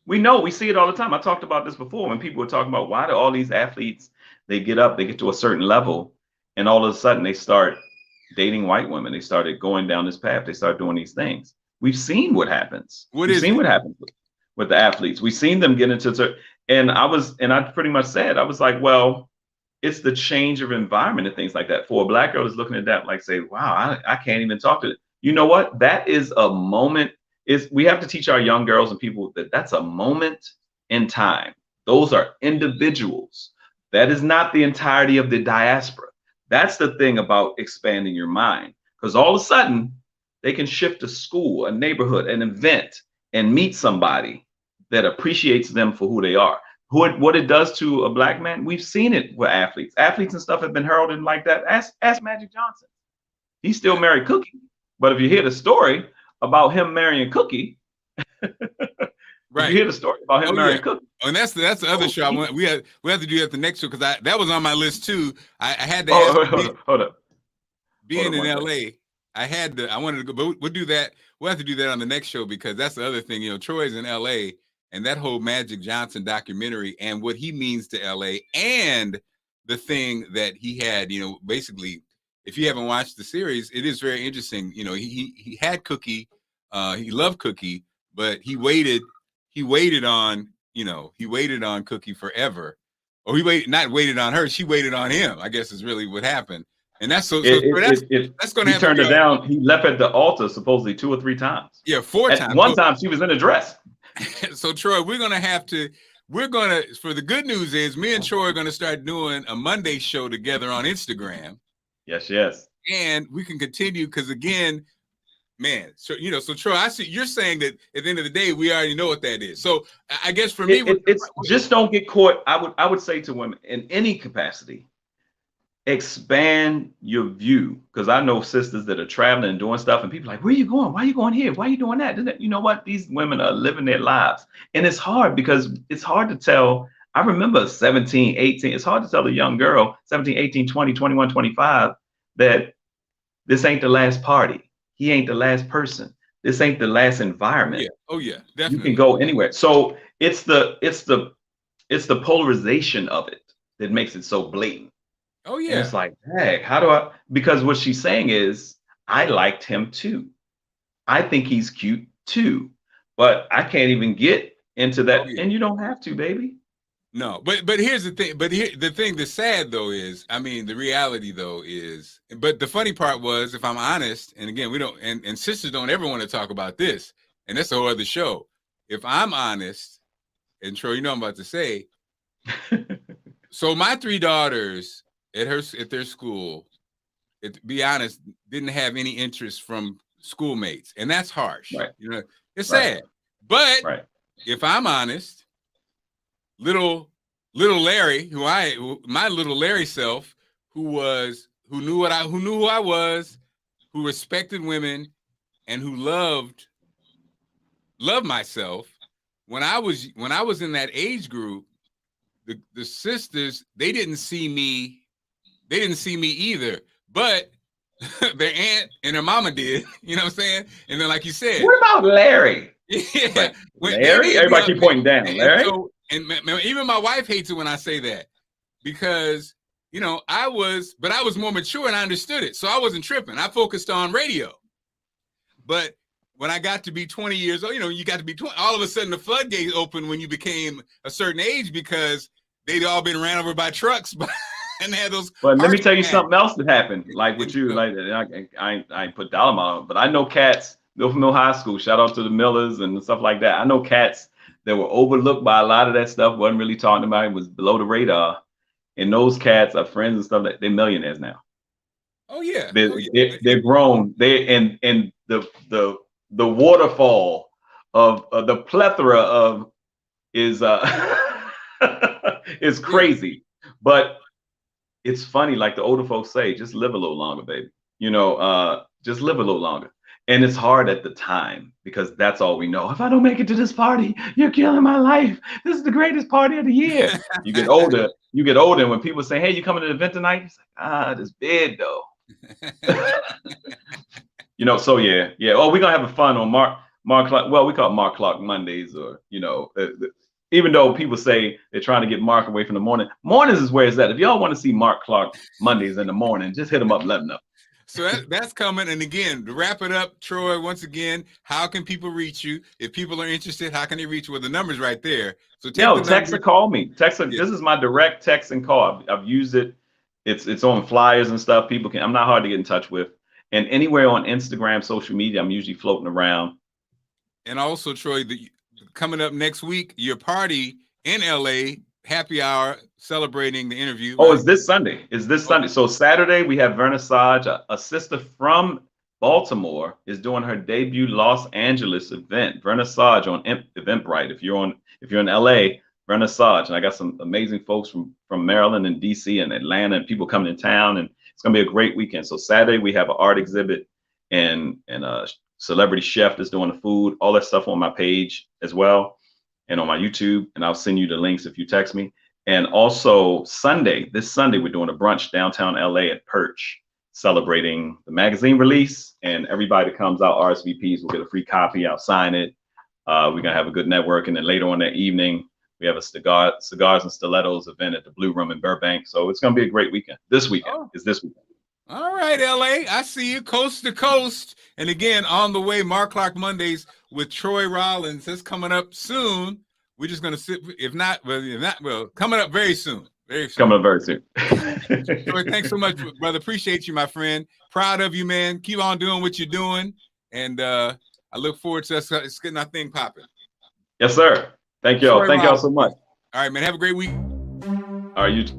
We know. We see it all the time. I talked about this before when people were talking about why do all these athletes, they get to a certain level, and all of a sudden they start dating white women. They started going down this path. They start doing these things. We've seen what happens. We've seen what happens with the athletes. We've seen them get into and I pretty much said, I was like, well, it's the change of environment and things like that. For a black girl is looking at that like, say, wow, I can't even talk to it. You know what? That is a moment. We have to teach our young girls and people that's a moment in time. Those are individuals. That is not the entirety of the diaspora. That's the thing about expanding your mind, because all of a sudden they can shift a school, a neighborhood, an event, and meet somebody that appreciates them for who they are. What it does to a black man, we've seen it with athletes. Athletes and stuff have been heralded like that. Ask Magic Johnson. He still married Cookie. But if you hear the story about him marrying Cookie, right? You hear the story about him marrying Cookie. Oh, and that's the other show. We have to do that the next show, because that was on my list too. I had to hold up. Being in LA, I wanted to go, but we'll do that. We'll have to do that on the next show, because that's the other thing. Troy's in LA, and that whole Magic Johnson documentary and what he means to LA, and the thing that he had, basically, if you haven't watched the series, it is very interesting. He had Cookie, he loved Cookie, but he waited on Cookie forever. Or not waited on her, she waited on him, I guess is really what happened. And that's that's going to happen. He turned her down. He left at the altar supposedly 2 or 3 times. Yeah, 4 times. One time she was in a dress. So Troy, for the good news is me and Troy are going to start doing a Monday show together on Instagram. Yes. And we can continue, because again, man, so Troy, I see you're saying that at the end of the day, we already know what that is. So I guess for me, it's just don't get caught. I would say to women in any capacity, expand your view, because I know sisters that are traveling and doing stuff, and people are like, where are you going? Why are you going here? Why are you doing that? You know what? These women are living their lives, and it's hard, because it's hard to tell. I remember 17, 18. It's hard to tell a young girl, 17, 18, 20, 21, 25, that this ain't the last party. He ain't the last person. This ain't the last environment. Yeah. Oh yeah, definitely. You can go anywhere. So it's the polarization of it that makes it so blatant. Oh yeah. And it's like, hey, because what she's saying is, I liked him too. I think he's cute too, but I can't even get into that. Oh, yeah. And you don't have to, baby. No, but here's the thing. But the thing that's sad though is, the reality though is, but the funny part was, if I'm honest, and again, we don't, and sisters don't ever want to talk about this, and that's a whole other show. If I'm honest, and Troy, I'm about to say, so my 3 daughters at their school, to be honest, didn't have any interest from schoolmates, and that's harsh. Right. It's sad. But if I'm honest, little Larry, my little Larry self, who knew who I was, who respected women, and who loved myself, when I was in that age group, the sisters, they didn't see me either. But their aunt and their mama did. You know what I'm saying? And then, like you said, What about Larry? Yeah, Larry? Everybody keep pointing down. Larry? And even my wife hates it when I say that because, you know, I was more mature and I understood it. So I wasn't tripping. I focused on radio. But when I got to be 20 years old, you know, you got to be 20, all of a sudden the floodgates opened when you became a certain age because they'd all been ran over by trucks. And they had those. But let me tell you something else that happened. Like with you, like I ain't put dollar on, but I know cats, Milford Mill High School, shout out to the Millers and stuff like that. I know cats that were overlooked by a lot of that stuff, wasn't really talking about it, was below the radar. And those cats are friends and stuff, they're millionaires now. Oh yeah. They're grown. And the waterfall of the plethora of is is crazy. But it's funny, like the older folks say, just live a little longer, baby. You know, just live a little longer. And it's hard at the time because that's all we know. If I don't make it to this party, you're killing my life. This is the greatest party of the year. You get older, and when people say, hey, you coming to the event tonight? It's like, this bid though. You know, so yeah. Oh, we're gonna have a fun on Marc Clarke. Well, we call it Marc Clarke Mondays, or you know, even though people say they're trying to get Marc away from the morning. Mornings is where it's at. If y'all want to see Marc Clarke Mondays in the morning, just hit them up, let them know. So that's coming. And again, to wrap it up, Troy, once again, how can people reach you? If people are interested, how can they reach you? Well, the number's right there. So text or call me. This is my direct text and call. I've used it. It's on flyers and stuff. I'm not hard to get in touch with. And anywhere on Instagram, social media, I'm usually floating around. And also, Troy, coming up next week, your party in LA, happy hour, celebrating the interview. Oh, right? It's this Sunday. Sunday. So Saturday, we have vernissage. A sister from Baltimore is doing her debut Los Angeles event, vernissage on Eventbrite. If you're in LA, vernissage. And I got some amazing folks from Maryland and DC and Atlanta and people coming in town. And it's going to be a great weekend. So Saturday, we have an art exhibit and a celebrity chef that's doing the food, all that stuff on my page as well. And on my YouTube, and I'll send you the links if you text me. And also this Sunday, we're doing a brunch downtown LA at Perch, celebrating the magazine release. And everybody that comes out, RSVPs, will get a free copy. I'll sign it. We're gonna have a good network. And then later on that evening, we have a cigars and stilettos event at the Blue Room in Burbank. So it's gonna be a great weekend. This weekend. All right, LA, I see you coast to coast. And again, on the way, Marc Clarke Mondays with Troy Rawlings. That's coming up soon. We're just going to sit, coming up very soon. Coming up very soon. Troy, thanks so much, brother. Appreciate you, my friend. Proud of you, man. Keep on doing what you're doing. And I look forward to us getting our thing popping. Yes, sir. Thank y'all. Thank y'all so much. All right, man. Have a great week. All right, you too.